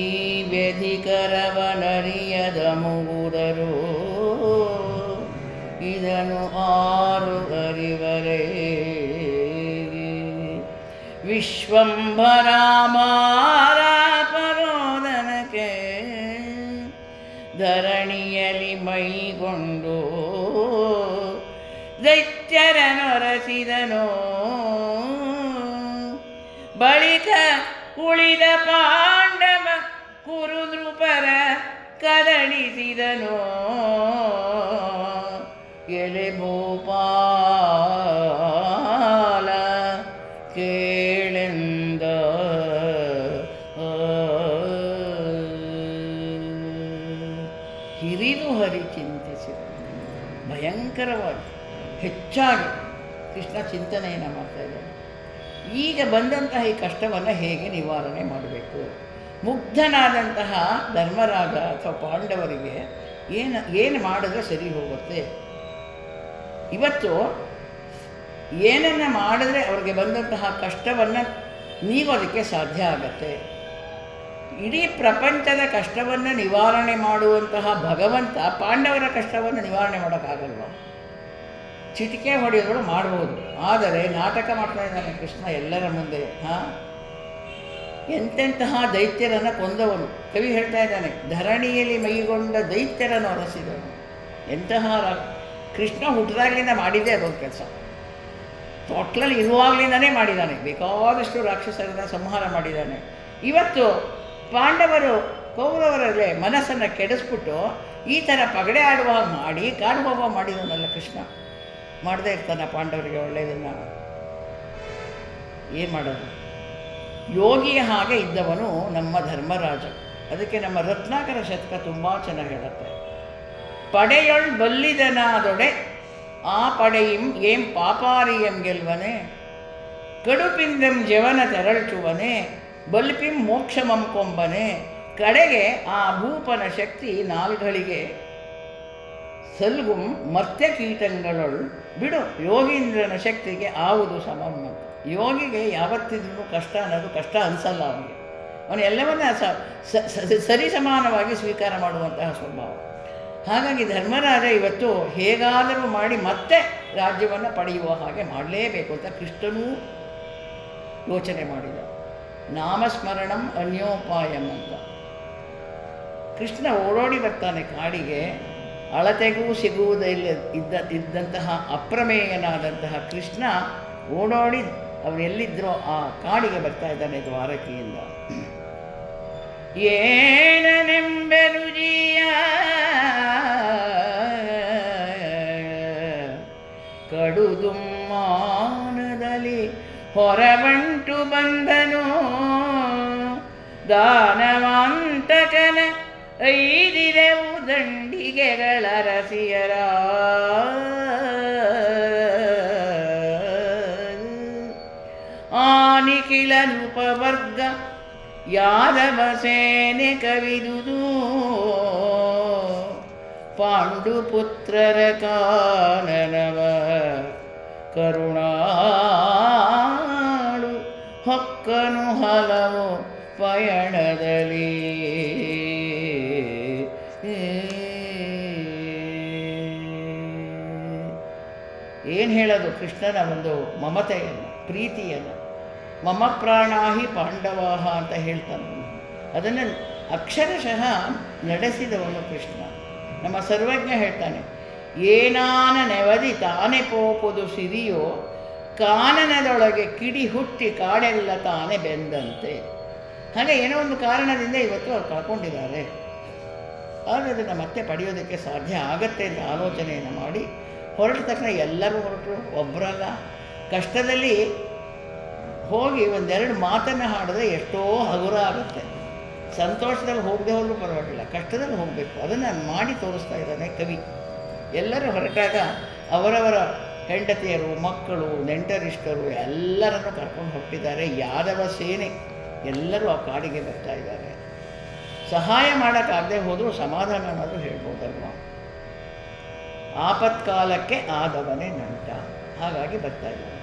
ವ್ಯಧಿಕರವನರಿಯದ ಮುಗುದರು, ಇದನ್ನು ಆರು ಅರಿವರೇ ವಿಶ್ವಂಭರಾಮಾರ ಪರೋದನಕ್ಕೆ ಧರಣಿಯಲ್ಲಿ ಮೈಗೊಂಡು ದೈತ್ಯರನೊರಸಿದನೋ, ಬಳಿಕ ಉಳಿದ ಪಾಂಡವ ಕುರುನೃಪರ ಕದಡಿಸಿದನೋ, ಎಲೆ ಭೂಪಾಲ ಕೇಳೆಂದ. ಹಿರಿದು ಹರಿ ಚಿಂತಿಸಿದ, ಭಯಂಕರವಾಗಿ ಹೆಚ್ಚಾಗಿ ಕೃಷ್ಣ ಚಿಂತನೆಯನ್ನು ಮಾಡ್ತಾ ಇದ್ದಾನೆ. ಈಗ ಬಂದಂತಹ ಈ ಕಷ್ಟವನ್ನು ಹೇಗೆ ನಿವಾರಣೆ ಮಾಡಬೇಕು? ಮುಗ್ಧನಾದಂತಹ ಧರ್ಮರಾಜ ಅಥವಾ ಪಾಂಡವರಿಗೆ ಏನು ಮಾಡಿದ್ರೆ ಸರಿ ಹೋಗುತ್ತೆ? ಇವತ್ತು ಏನನ್ನು ಮಾಡಿದ್ರೆ ಅವ್ರಿಗೆ ಬಂದಂತಹ ಕಷ್ಟವನ್ನು ನೀಗೋದಕ್ಕೆ ಸಾಧ್ಯ ಆಗತ್ತೆ? ಇಡೀ ಪ್ರಪಂಚದ ಕಷ್ಟವನ್ನು ನಿವಾರಣೆ ಮಾಡುವಂತಹ ಭಗವಂತ ಪಾಂಡವರ ಕಷ್ಟವನ್ನು ನಿವಾರಣೆ ಮಾಡೋಕ್ಕಾಗಲ್ವ? ಚಿಟಿಕೆ ಹೊಡೆಯೋದ್ರು ಮಾಡ್ಬೋದು, ಆದರೆ ನಾಟಕ ಮಾಡ್ತಾ ಇದ್ದಾನೆ ಕೃಷ್ಣ ಎಲ್ಲರ ಮುಂದೆ. ಎಂತೆಂತಹ ದೈತ್ಯರನ್ನು ಕೊಂದವನು. ಕವಿ ಹೇಳ್ತಾ ಇದ್ದಾನೆ, ಧರಣಿಯಲ್ಲಿ ಮೈಗೊಂಡ ದೈತ್ಯರನ್ನು ಹೊರಸಿದವನು. ಎಂತಹ ಕೃಷ್ಣ ಹುಟ್ಟಿದಾಗಲಿಂದ ಮಾಡಿದ್ದೇ ಅದೊಂದು ಕೆಲಸ. ತೊಟ್ಲಲ್ಲಿ ಇರುವಾಗಲಿಂದನೇ ಮಾಡಿದ್ದಾನೆ, ಬೇಕಾದಷ್ಟು ರಾಕ್ಷಸರನ್ನು ಸಂಹಾರ ಮಾಡಿದ್ದಾನೆ. ಇವತ್ತು ಪಾಂಡವರು ಕೌರವರಲ್ಲೇ ಮನಸ್ಸನ್ನು ಕೆಡಿಸ್ಬಿಟ್ಟು ಈ ಥರ ಪಗಡೆ ಆಡುವ ಮಾಡಿ ಕಾಡು ಹೋಗುವ ಮಾಡಿದವನಲ್ಲ ಕೃಷ್ಣ. ಮಾಡದೇ ಇರ್ತಾನೆ ಪಾಂಡವರಿಗೆ ಒಳ್ಳೆಯದನ್ನು? ಏನು ಮಾಡೋದು? ಯೋಗಿಯ ಹಾಗೆ ಇದ್ದವನು ನಮ್ಮ ಧರ್ಮರಾಜ. ಅದಕ್ಕೆ ನಮ್ಮ ರತ್ನಾಕರ ಶತಕ ತುಂಬ ಚೆನ್ನಾಗಿ ಹೇಳುತ್ತೆ, ಪಡೆಯೊಳ್ ಬಲ್ಲಿದನಾದೊಡೆ ಆ ಪಡೆಯಿಂ ಏಂ ಪಾಪಾರಿಯಂ ಗೆಲ್ವನೆ, ಕಡುಪಿಂದಂ ಜವನ ತೆರಳ್ಚುವನೆ, ಬಲ್ಪಿಂ ಮೋಕ್ಷಮಂ ಕೊಂಬನೆ. ಕಡೆಗೆ ಆ ಭೂಪನ ಶಕ್ತಿ ನಾಲ್ಗಳಿಗೆ ಸಲ್ಗುಂ ಮರ್ತ್ಯ ಕೀಟಗಳೊಳ್ ಬಿಡು, ಯೋಗೀಂದ್ರನ ಶಕ್ತಿಗೆ ಆವುದು ಸಮಂ ಅಂತ. ಯೋಗಿಗೆ ಯಾವತ್ತಿದ್ರೂ ಕಷ್ಟ ಅನ್ನೋದು ಕಷ್ಟ ಅನಿಸಲ್ಲ. ಅವನು ಎಲ್ಲವನ್ನ ಸರಿ ಸಮಾನವಾಗಿ ಸ್ವೀಕಾರ ಮಾಡುವಂತಹ ಸ್ವಭಾವ. ಹಾಗಾಗಿ ಧರ್ಮರಾಜ ಇವತ್ತು ಹೇಗಾದರೂ ಮಾಡಿ ಮತ್ತೆ ರಾಜ್ಯವನ್ನು ಪಡೆಯುವ ಹಾಗೆ ಮಾಡಲೇಬೇಕು ಅಂತ ಕೃಷ್ಣನೂ ಯೋಚನೆ ಮಾಡಿದ. ನಾಮಸ್ಮರಣಂ ಅನ್ಯೋಪಾಯಂ ಅಂತ. ಕೃಷ್ಣ ಓಡೋಡಿ ಬರ್ತಾನೆ ಕಾಡಿಗೆ. ಅಳತೆಗೂ ಇದ್ದಂತಹ ಅಪ್ರಮೇಯನಾದಂತಹ ಕೃಷ್ಣ ಓಡೋಡಿ ಅವರೆಲ್ಲಿದ್ದರೋ ಆ ಕಾಡಿಗೆ ಬರ್ತಾ ಇದ್ದಾನೆ ದ್ವಾರಕೆಯಿಂದ. ಏನನೆಂಬೆರುಜಿಯ ಕಡುದುಮ್ಮಾನದಲ್ಲಿ ಹೊರಬಂಟು ಬಂದನು, ದಾನವಾಂತಕನ ಐದಿರೆವು ದಂಡಿಗೆಗಳ ರಸಿಯರ. ಆನಿಖಿಲ ನೃಪವರ್ಗ ಯಾದವ ಸೇನೆ ಕವಿದುದು, ಪಾಂಡುಪುತ್ರರ ಕಾನನವ ಕರುಣಾಳು ಹೊಕ್ಕನು ಹಲವು ಪಯಣದಲ್ಲಿ. ಏನು ಹೇಳೋದು ಕೃಷ್ಣನ ಒಂದು ಮಮತೆಯನ್ನು, ಪ್ರೀತಿಯನ್ನು. ಮಮ ಪ್ರಾಣಾಹಿ ಪಾಂಡವಾಹ ಅಂತ ಹೇಳ್ತಾನೆ. ಅದನ್ನು ಅಕ್ಷರಶಃ ನಡೆಸಿದವನು ಕೃಷ್ಣ. ನಮ್ಮ ಸರ್ವಜ್ಞ ಹೇಳ್ತಾನೆ, ಏನಾನ ನೆವದಿ ತಾನೆ ಪೋಪುದು ಸಿರಿಯೋ, ಕಾನನದೊಳಗೆ ಕಿಡಿ ಹುಟ್ಟಿ ಕಾಡೆಲ್ಲ ತಾನೇ ಬೆಂದಂತೆ. ಹಾಗೆ ಏನೋ ಒಂದು ಕಾರಣದಿಂದ ಇವತ್ತು ಅವ್ರು ಕಳ್ಕೊಂಡಿದ್ದಾರೆ, ಆದರೆ ಅದನ್ನು ಮತ್ತೆ ಪಡೆಯೋದಕ್ಕೆ ಸಾಧ್ಯ ಆಗತ್ತೆ ಅಂತ ಆಲೋಚನೆಯನ್ನು ಮಾಡಿ ಹೊರಟ ತಕ್ಷಣ ಎಲ್ಲರೂ ಹೊರಟರು, ಒಬ್ಬರಲ್ಲ. ಕಷ್ಟದಲ್ಲಿ ಹೋಗಿ ಒಂದೆರಡು ಮಾತನ್ನು ಹಾಡಿದ್ರೆ ಎಷ್ಟೋ ಹಗುರ ಆಗುತ್ತೆ. ಸಂತೋಷದಲ್ಲಿ ಹೋಗದೆ ಹೋದರೂ ಪರವಾಗಿಲ್ಲ, ಕಷ್ಟದಲ್ಲಿ ಹೋಗಬೇಕು. ಅದನ್ನು ಮಾಡಿ ತೋರಿಸ್ತಾ ಇದ್ದಾನೆ ಕವಿ. ಎಲ್ಲರೂ ಹೊರಟಾಗ ಅವರವರ ಹೆಂಡತಿಯರು, ಮಕ್ಕಳು, ನೆಂಟರಿಷ್ಟರು ಎಲ್ಲರನ್ನು ಕರ್ಕೊಂಡು ಹೊರಟಿದ್ದಾರೆ. ಯಾದವ ಸೇನೆ ಎಲ್ಲರೂ ಆ ಕಾಡಿಗೆ ಬರ್ತಾ ಇದ್ದಾರೆ. ಸಹಾಯ ಮಾಡೋಕ್ಕಾಗದೆ ಹೋದರೂ ಸಮಾಧಾನ ಅನ್ನೋದು ಹೇಳ್ಬೋದಲ್ವ. ಆಪತ್ಕಾಲಕ್ಕೆ ಆದವನೇ ನಂಟ, ಹಾಗಾಗಿ ಬರ್ತಾ ಇದ್ದಾರೆ.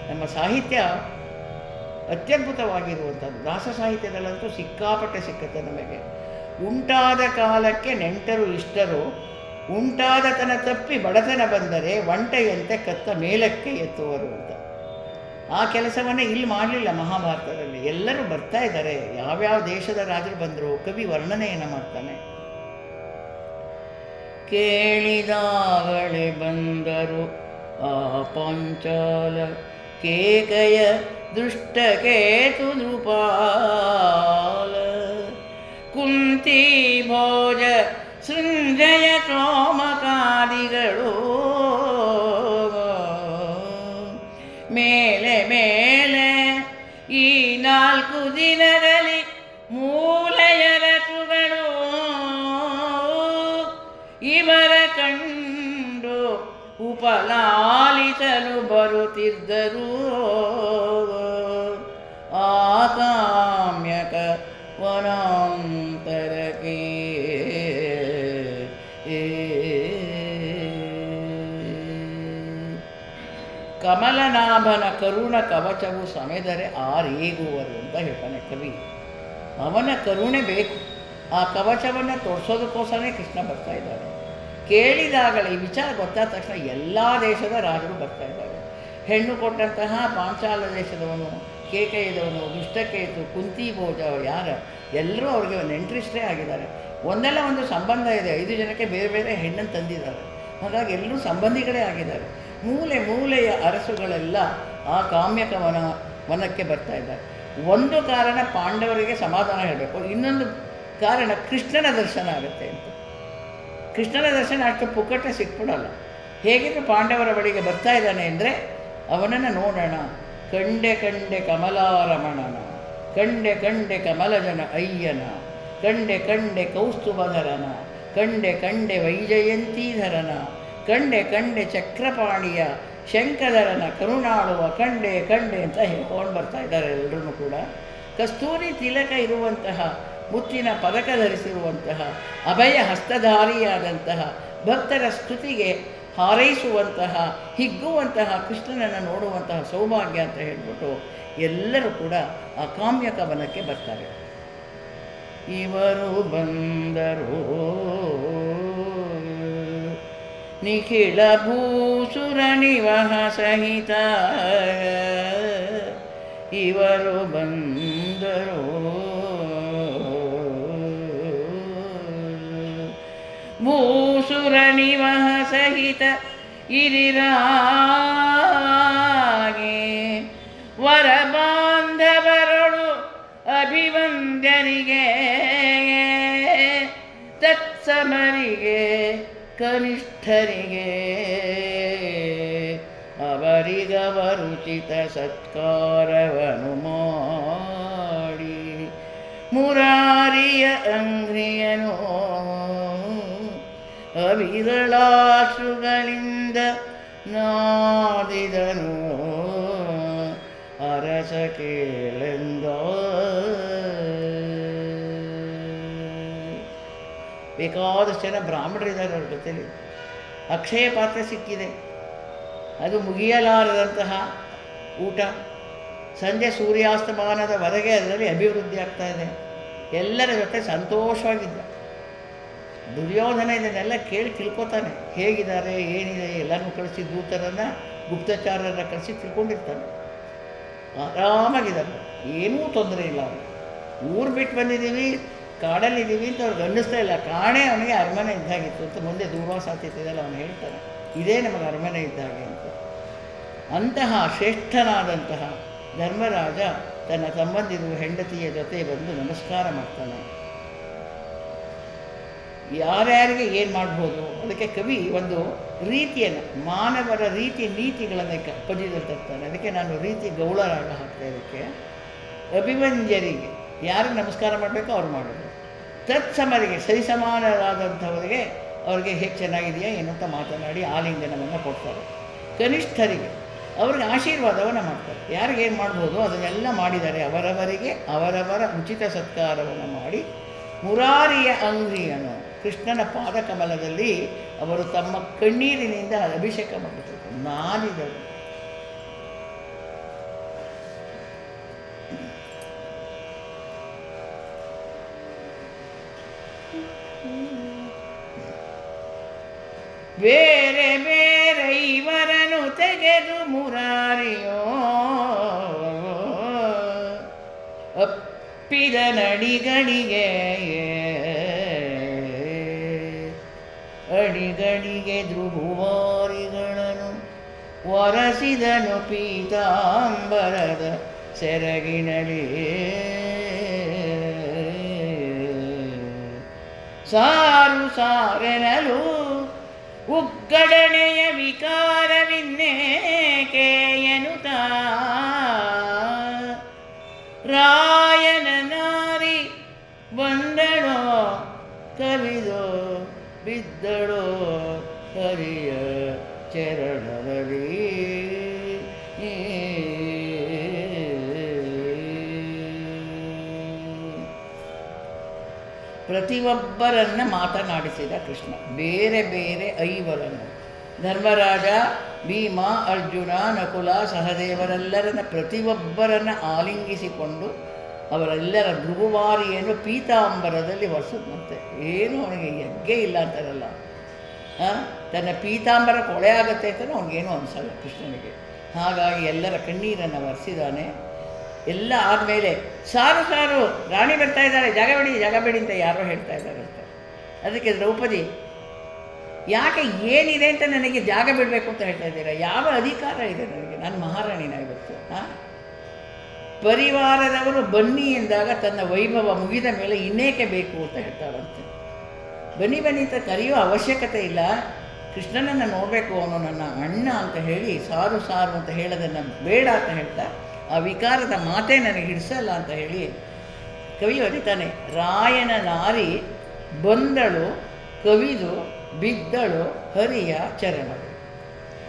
ನಮ್ಮ ಸಾಹಿತ್ಯ ಅತ್ಯದ್ಭುತವಾಗಿರುವಂಥದ್ದು. ದಾಸ ಸಾಹಿತ್ಯದಲ್ಲಂತೂ ಸಿಕ್ಕಾಪಟ್ಟೆ ಸಿಕ್ಕತ್ತೆ ನಮಗೆ. ಉಂಟಾದ ಕಾಲಕ್ಕೆ ನೆಂಟರು ಇಷ್ಟರು, ಉಂಟಾದತನ ತಪ್ಪಿ ಬಡತನ ಬಂದರೆ ಒಂಟೆಯಂತೆ ಕತ್ತ ಮೇಲಕ್ಕೆ ಎತ್ತುವರು ಅಂತ. ಆ ಕೆಲಸವನ್ನೇ ಇಲ್ಲಿ ಮಾಡಲಿಲ್ಲ ಮಹಾಭಾರತದಲ್ಲಿ. ಎಲ್ಲರೂ ಬರ್ತಾ ಇದ್ದಾರೆ, ಯಾವ್ಯಾವ ದೇಶದ ರಾಜರು ಬಂದರು, ಕವಿ ವರ್ಣನೆಯನ್ನು ಮಾಡ್ತಾನೆ. ಕೇಳಿದಾಗಲೇ ಬಂದರು ಆ ಪಾಂಚಾಲ ಕೇಕಯ ದುಷ್ಟಕೇತು ನೃಪಾಲ, ಕುಂತಿ ಭೋಜ ಸೃಂಜಯ ಸೋಮಕಾದಿಗಳು, ಮೇಲೆ ಮೇಲೆ ಈ 4 ದಿನದಲ್ಲಿ ಮೂಲೆಯ ರಥುಗಳು, ಇವರ ಕಂಡು ಉಪಲಾಲಿಸಲು ಬರುತ್ತಿದ್ದರು. ಆಕಾಮ್ಯಕ ವನಾಂತರಕ್ಕೆ ಕಮಲನಾಭನ ಕರುಣ ಕವಚವು ಸಮೆದರೆ ಆರೇಗುವರು ಅಂತ ಹೇಳ್ತಾನೆ ಕವಿ. ಅವನ ಕರುಣೆ ಬೇಕು. ಆ ಕವಚವನ್ನು ತೋರಿಸೋದಕ್ಕೋಸ್ಕರನೇ ಕೃಷ್ಣ ಬರ್ತಾ ಇದ್ದಾರೆ. ಕೇಳಿದಾಗಲೇ ಈ ವಿಚಾರ ಗೊತ್ತಾದ ತಕ್ಷಣ ಎಲ್ಲ ದೇಶದ ರಾಜರು ಬರ್ತಾ ಇದ್ದಾರೆ. ಹೆಣ್ಣು ಕೊಟ್ಟಂತಹ ಪಾಂಚಾಲ ದೇಶದವನು, ಕೇಕಯದವನು, ದುಷ್ಟಕೇತು, ಕುಂತಿ ಭೋಜ, ಯಾರು ಎಲ್ಲರೂ ಅವ್ರಿಗೆ ಒಂದು ನೆಂಟರಿಷ್ಟೇ ಆಗಿದ್ದಾರೆ. ಒಂದಲ್ಲ ಒಂದು ಸಂಬಂಧ ಇದೆ. 5 ಜನಕ್ಕೆ ಬೇರೆ ಬೇರೆ ಹೆಣ್ಣನ್ನು ತಂದಿದ್ದಾರೆ. ಹಾಗಾಗಿ ಎಲ್ಲರೂ ಸಂಬಂಧಿಗಳೇ ಆಗಿದ್ದಾರೆ. ಮೂಲೆ ಮೂಲೆಯ ಅರಸುಗಳೆಲ್ಲ ಆ ಕಾಮ್ಯಕ ವನಕ್ಕೆ ಬರ್ತಾ ಇದ್ದಾರೆ. ಒಂದು ಕಾರಣ ಪಾಂಡವರಿಗೆ ಸಮಾಧಾನ ಹೇಳಬೇಕು, ಇನ್ನೊಂದು ಕಾರಣ ಕೃಷ್ಣನ ದರ್ಶನ ಆಗುತ್ತೆ ಅಂತ. ಕೃಷ್ಣನ ದರ್ಶನ ಅಷ್ಟು ಪುಕ್ಕಟ್ಟೆ ಸಿಕ್ಬಿಡಲ್ಲ. ಹೇಗಿದ್ರು ಪಾಂಡವರ ಬಳಿಗೆ ಬರ್ತಾ ಇದ್ದಾನೆ ಅಂದರೆ ಅವನನ್ನು ನೋಡೋಣ. ಕಂಡೆ ಕಂಡೆ ಕಮಲಾರಮಣನ, ಕಂಡೆ ಕಂಡೆ ಕಮಲಜನ ಅಯ್ಯನ, ಕಂಡೆ ಕಂಡೆ ಕೌಸ್ತುಭಧರನ, ಕಂಡೆ ಕಂಡೆ ವೈಜಯಂತೀಧರನ, ಕಂಡೆ ಕಂಡೆ ಚಕ್ರಪಾಣಿಯ ಶಂಕಧರನ ಕರುಣಾಳುವ ಕಂಡೆ ಕಂಡೆ ಅಂತ ಹೇಳ್ಕೊಂಡು ಬರ್ತಾ ಇದ್ದಾರೆ ಎಲ್ಲರೂ ಕೂಡ. ಕಸ್ತೂರಿ ತಿಲಕ ಇರುವಂತಹ, ಮುತ್ತಿನ ಪದಕ ಧರಿಸಿರುವಂತಹ, ಅಭಯ ಹಸ್ತಧಾರಿಯಾದಂತಹ, ಭಕ್ತರ ಸ್ತುತಿಗೆ ಹಾರೈಸುವಂತಹ, ಹಿಗ್ಗುವಂತಹ ಕೃಷ್ಣನನ್ನು ನೋಡುವಂತಹ ಸೌಭಾಗ್ಯ ಅಂತ ಹೇಳ್ಬಿಟ್ಟು ಎಲ್ಲರೂ ಕೂಡ ಆ ಕಾಮ್ಯಕ ವನಕ್ಕೆ ಬರ್ತಾರೆ. ಇವರು ಬಂದರು ನಿಖಿಲ ಭೂಸುರ ನಿವಹ ಸಹಿತ, ಇವರು ಬಂದರು ಭೂಸುರ ಸಹಿತ ಇರಿರಾಗೆ ವರ ಬಾಂಧವರಳು ಅಭಿವಂದ್ಯರಿಗೆ ತತ್ಸಮರಿಗೆ ಕನಿಷ್ಠರಿಗೆ ಅವರಿಗವರುಚಿತ ಸತ್ಕಾರವನು ಮಾಡಿ ಮುರಾರಿಯ ಅಂಗ್ರಿಯನು ಅವಿರಳಾಶ್ರುಗಳಿಂದ ನಾದಿದನು ಅರಸ ಕೇಳೆಂದ. ಬೇಕಾದಷ್ಟು ಜನ ಬ್ರಾಹ್ಮಣರಿದ್ದಾರೆ ಅವ್ರ ಜೊತೆಲಿ. ಅಕ್ಷಯ ಪಾತ್ರ ಸಿಕ್ಕಿದೆ, ಅದು ಮುಗಿಯಲಾರದಂತಹ ಊಟ. ಸಂಜೆ ಸೂರ್ಯಾಸ್ತಮಾನದವರೆಗೆ ಅದರಲ್ಲಿ ಅಭಿವೃದ್ಧಿ ಆಗ್ತಾ ಇದೆ. ಎಲ್ಲರ ಜೊತೆ ಸಂತೋಷವಾಗಿದ್ದ. ದುರ್ಯೋಧನ ಇದನ್ನೆಲ್ಲ ಕೇಳಿ ತಿಳ್ಕೊತಾನೆ, ಹೇಗಿದ್ದಾರೆ ಏನಿದೆ ಎಲ್ಲನೂ ಕಳಿಸಿ ದೂತರನ್ನು ಗುಪ್ತಚಾರರನ್ನು ಕಳಿಸಿ ತಿಳ್ಕೊಂಡಿರ್ತಾನೆ. ಆರಾಮಾಗಿದ್ದಾರೆ, ಏನೂ ತೊಂದರೆ ಇಲ್ಲ. ಅವರು ಊರು ಬಿಟ್ಟು ಬಂದಿದ್ದೀವಿ, ಕಾಡಲ್ಲಿದ್ದೀವಿ ಅಂತ ಅವ್ರಿಗೆ ಅನ್ನಿಸ್ತಾ ಇಲ್ಲ. ಕಾಣೆ ಅವನಿಗೆ ಅರಮನೆ ಇದ್ದಾಗಿತ್ತು ಅಂತ ಮುಂದೆ ದೂರ್ವಾಸ ಆಗ್ತಿದ್ದಲ್ಲ ಅವನು ಹೇಳ್ತಾನೆ, ಇದೇ ನಮಗೆ ಅರಮನೆ ಇದ್ದಾಗೆ ಅಂತ. ಅಂತಹ ಶ್ರೇಷ್ಠನಾದಂತಹ ಧರ್ಮರಾಜ ತನ್ನ ಸಂಬಂಧಿರುವ ಹೆಂಡತಿಯ ಜೊತೆ ಬಂದು ನಮಸ್ಕಾರ ಮಾಡ್ತಾನೆ. ಯಾರ್ಯಾರಿಗೆ ಏನು ಮಾಡ್ಬೋದು ಅದಕ್ಕೆ ಕವಿ ಒಂದು ರೀತಿಯನ್ನು, ಮಾನವರ ರೀತಿ ನೀತಿಗಳನ್ನು ಪದ್ಯದಲ್ಲಿ ತರ್ತಾನೆ. ಅದಕ್ಕೆ ನಾನು ರೀತಿ ಗೌಳರಾಗ ಹಾಕ್ತಾ ಇದಕ್ಕೆ. ಅಭಿವಂದ್ಯರಿಗೆ ಯಾರು ನಮಸ್ಕಾರ ಮಾಡಬೇಕೋ ಅವ್ರು ಮಾಡೋದು, ತತ್ಸಮರಿಗೆ ಸರಿಸಮಾನರಾದಂಥವರಿಗೆ ಅವ್ರಿಗೆ ಹೇಗೆ ಚೆನ್ನಾಗಿದೆಯಾ ಏನಂತ ಮಾತನಾಡಿ ಆಲಿಂಗನವನ್ನು ಕೊಡ್ತಾರೆ. ಕನಿಷ್ಠರಿಗೆ ಅವ್ರಿಗೆ ಆಶೀರ್ವಾದವನ್ನು ಮಾಡ್ತಾರೆ. ಯಾರಿಗೇನು ಮಾಡ್ಬೋದು ಅದನ್ನೆಲ್ಲ ಮಾಡಿದ್ದಾರೆ. ಅವರವರಿಗೆ ಅವರವರ ಉಚಿತ ಸತ್ಕಾರವನ್ನು ಮಾಡಿ ಮುರಾರಿಯ ಅಂಗ್ರಿಯನು ಕೃಷ್ಣನ ಪಾದಕಮಲದಲ್ಲಿ ಅವರು ತಮ್ಮ ಕಣ್ಣೀರಿನಿಂದ ಅಭಿಷೇಕ ಮಾಡಬೇಕು, ನಾದಿದರು. ಬೇರೆ ಬೇರೆ ಇವರನ್ನು ತೆಗೆದು ಮುರಾರಿಯೋ ಅಪ್ಪಿದ ನಡಿಗಳಿಗೆ ಅಡಿಗಳಿಗೆ ಧ್ರುವಾರಿಗಳನ್ನು ಒರಸಿದನು ಪೀತಾಂಬರದ ಸೆರಗಿನಲಿ. ಸಾರು ಸಾರೆನಲು ಉಗ್ಗಡಣೆಯ ವಿಕಾರವಿನ್ನೇಕೆ ಎನ್ನುತ್ತ ರಾಯನ ನಾರಿ ಬಂದಳೋ ಕವಿದೋ ಬಿದ್ದಳೋ ಹರಿಯ ಚರಣದಲ್ಲಿ. ಪ್ರತಿಯೊಬ್ಬರನ್ನು ಮಾತನಾಡಿಸಿದ ಕೃಷ್ಣ, ಬೇರೆ ಬೇರೆ ಐವರನ್ನು. ಧರ್ಮರಾಜ, ಭೀಮ, ಅರ್ಜುನ, ನಕುಲ, ಸಹದೇವರೆಲ್ಲರನ್ನ ಪ್ರತಿಯೊಬ್ಬರನ್ನು ಆಲಿಂಗಿಸಿಕೊಂಡು ಅವರೆಲ್ಲರ ಭೃಗುವಾರಿಯನ್ನು ಪೀತಾಂಬರದಲ್ಲಿ ಹೊರಿಸಿದಂತೆ. ಏನು ಅವನಿಗೆ ಯಜ್ಞೆ ಇಲ್ಲ ಅಂತಾರಲ್ಲ, ತನ್ನ ಪೀತಾಂಬರ ಕೊಳೆ ಆಗುತ್ತೆ ಅಂತಲೂ ಅವನಿಗೇನು ಅನಿಸಲ್ಲ ಕೃಷ್ಣನಿಗೆ. ಹಾಗಾಗಿ ಎಲ್ಲರ ಕಣ್ಣೀರನ್ನು ಒರೆಸಿದ್ದಾನೆ. ಎಲ್ಲ ಆದಮೇಲೆ ಸಾರು ಸಾರು ರಾಣಿ ಬರ್ತಾ ಇದ್ದಾರೆ, ಜಾಗ ಬೇಡಿ ಅಂತ ಯಾರೋ ಹೇಳ್ತಾ ಇದ್ದಾರಂತೆ. ಅದಕ್ಕೆ ದ್ರೌಪದಿ, ಯಾಕೆ ಏನಿದೆ ಅಂತ ನನಗೆ ಜಾಗ ಬಿಡಬೇಕು ಅಂತ ಹೇಳ್ತಾ ಇದ್ದೀರಾ? ಯಾವ ಅಧಿಕಾರ ಇದೆ ನನಗೆ? ನಾನು ಮಹಾರಾಣಿನ ಇವತ್ತು. ಪರಿವಾರದವರು ಬನ್ನಿ ಎಂದಾಗ ತನ್ನ ವೈಭವ ಮುಗಿದ ಮೇಲೆ ಇನ್ನೇಕೆ ಬೇಕು ಅಂತ ಹೇಳ್ತಾರಂತೆ. ಬನ್ನಿ ಅಂತ ಕರೆಯೋ ಅವಶ್ಯಕತೆ ಇಲ್ಲ. ಕೃಷ್ಣನನ್ನು ನೋಡಬೇಕು, ಅವನು ನನ್ನ ಅಣ್ಣ ಅಂತ ಹೇಳಿ ಸಾರು ಸಾರು ಅಂತ ಹೇಳೋದನ್ನು ಬೇಡ ಅಂತ ಹೇಳ್ತಾ, ಆ ವಿಕಾರದ ಮಾತೇ ನನಗೆ ಹಿಡಿಸಲ್ಲ ಅಂತ ಹೇಳಿ ಕವಿ ಬರೀತಾನೆ. ರಾಯನ ನಾರಿ ಬಂದಳು ಕವಿದು ಬಿದ್ದಳು ಹರಿಯ ಚರಣಗಳು.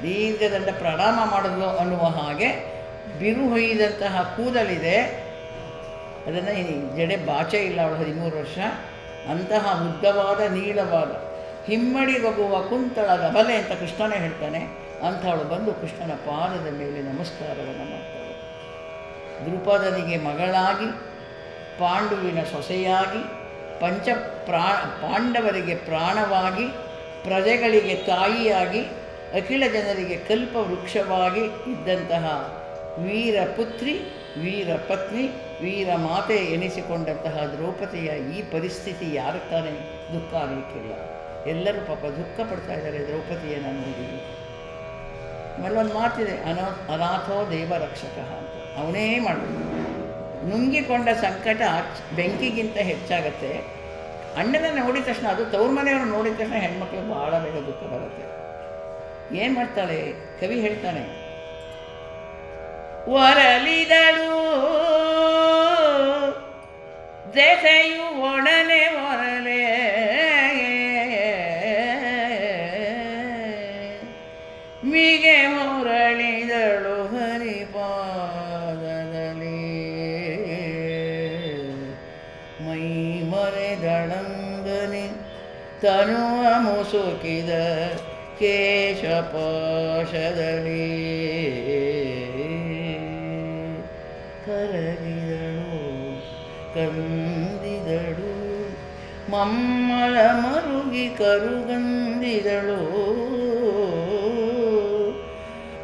ದೀರ್ಘದಂಡ ಪ್ರಣಾಮ ಮಾಡಿದ್ಲು ಅನ್ನುವ ಹಾಗೆ ಬಿರುಹೊಯ್ದಂತಹ ಕೂದಲಿದೆ, ಅದನ್ನು ಜಡೆ ಬಾಚೆ ಇಲ್ಲ ಅವಳು 13 ವರ್ಷ. ಅಂತಹ ಉದ್ದವಾದ ನೀಳವಾದ ಹಿಮ್ಮಡಿಗೊಗುವ ಕುಂತಳದ ಬಲೆ ಅಂತ ಕೃಷ್ಣನೇ ಹೇಳ್ತಾನೆ. ಅಂಥವಳು ಬಂದು ಕೃಷ್ಣನ ಪಾದದ ಮೇಲೆ ನಮಸ್ಕಾರವನ್ನು ಮಾಡ್ತಾಳೆ. ದ್ರುಪದನಿಗೆ ಮಗಳಾಗಿ, ಪಾಂಡುವಿನ ಸೊಸೆಯಾಗಿ, ಪಾಂಡವರಿಗೆ ಪ್ರಾಣವಾಗಿ, ಪ್ರಜೆಗಳಿಗೆ ತಾಯಿಯಾಗಿ, ಅಖಿಲ ಜನರಿಗೆ ಕಲ್ಪ ವೃಕ್ಷವಾಗಿ ಇದ್ದಂತಹ ವೀರಪುತ್ರಿ, ವೀರಪತ್ನಿ, ವೀರಮಾತೆ ಎನಿಸಿಕೊಂಡಂತಹ ದ್ರೌಪದಿಯ ಈ ಪರಿಸ್ಥಿತಿ ಯಾರು ತಾನೇ ದುಃಖ ಆಗಲಿಕ್ಕಿಲ್ಲ. ಎಲ್ಲರೂ ಪಾಪ ದುಃಖ ಪಡ್ತಾ ಇದ್ದಾರೆ ದ್ರೌಪದಿಯನ್ನು ನೋಡಿ. ಆಮೇಲೆ ಒಂದು ಮಾತಿದೆ, ಅನಾಥೋ ದೇವ ರಕ್ಷಕ ಅಂತ. ಅವನೇ ಮಾಡಬೇಕು. ನುಂಗಿಕೊಂಡ ಸಂಕಟ ಬೆಂಕಿಗಿಂತ ಹೆಚ್ಚಾಗತ್ತೆ. ಅಣ್ಣನ ನೋಡಿದ ತಕ್ಷಣ, ಅದು ತವ್ರ ಮನೆಯವರು ನೋಡಿದ ತಕ್ಷಣ ಹೆಣ್ಮಕ್ಳು ಭಾಳ ಬೇಗ ದುಃಖ ಬರುತ್ತೆ. ಏನು ಮಾಡ್ತಾಳೆ? ಕವಿ ಹೇಳ್ತಾನೆ, ಒರಲಿದಳು ದೆಸೆಯು ಒಡನೆ ಒರಲೆ ಮಿಗೆ ಹೊರಳಿದಳು ಹರಿಪಾದದಲ್ಲಿ ಮೈ ಮರೆದಳಂಗನೆ ತನುವ ಮುಸುಕಿದ ಕೇಶಪಾಶದಲ್ಲಿ ಕರಗಿದಳು ಕಂದಿದಳು ಮಮ್ಮಲ ಮರುಗಿ ಕರುಗಂದಿದಳು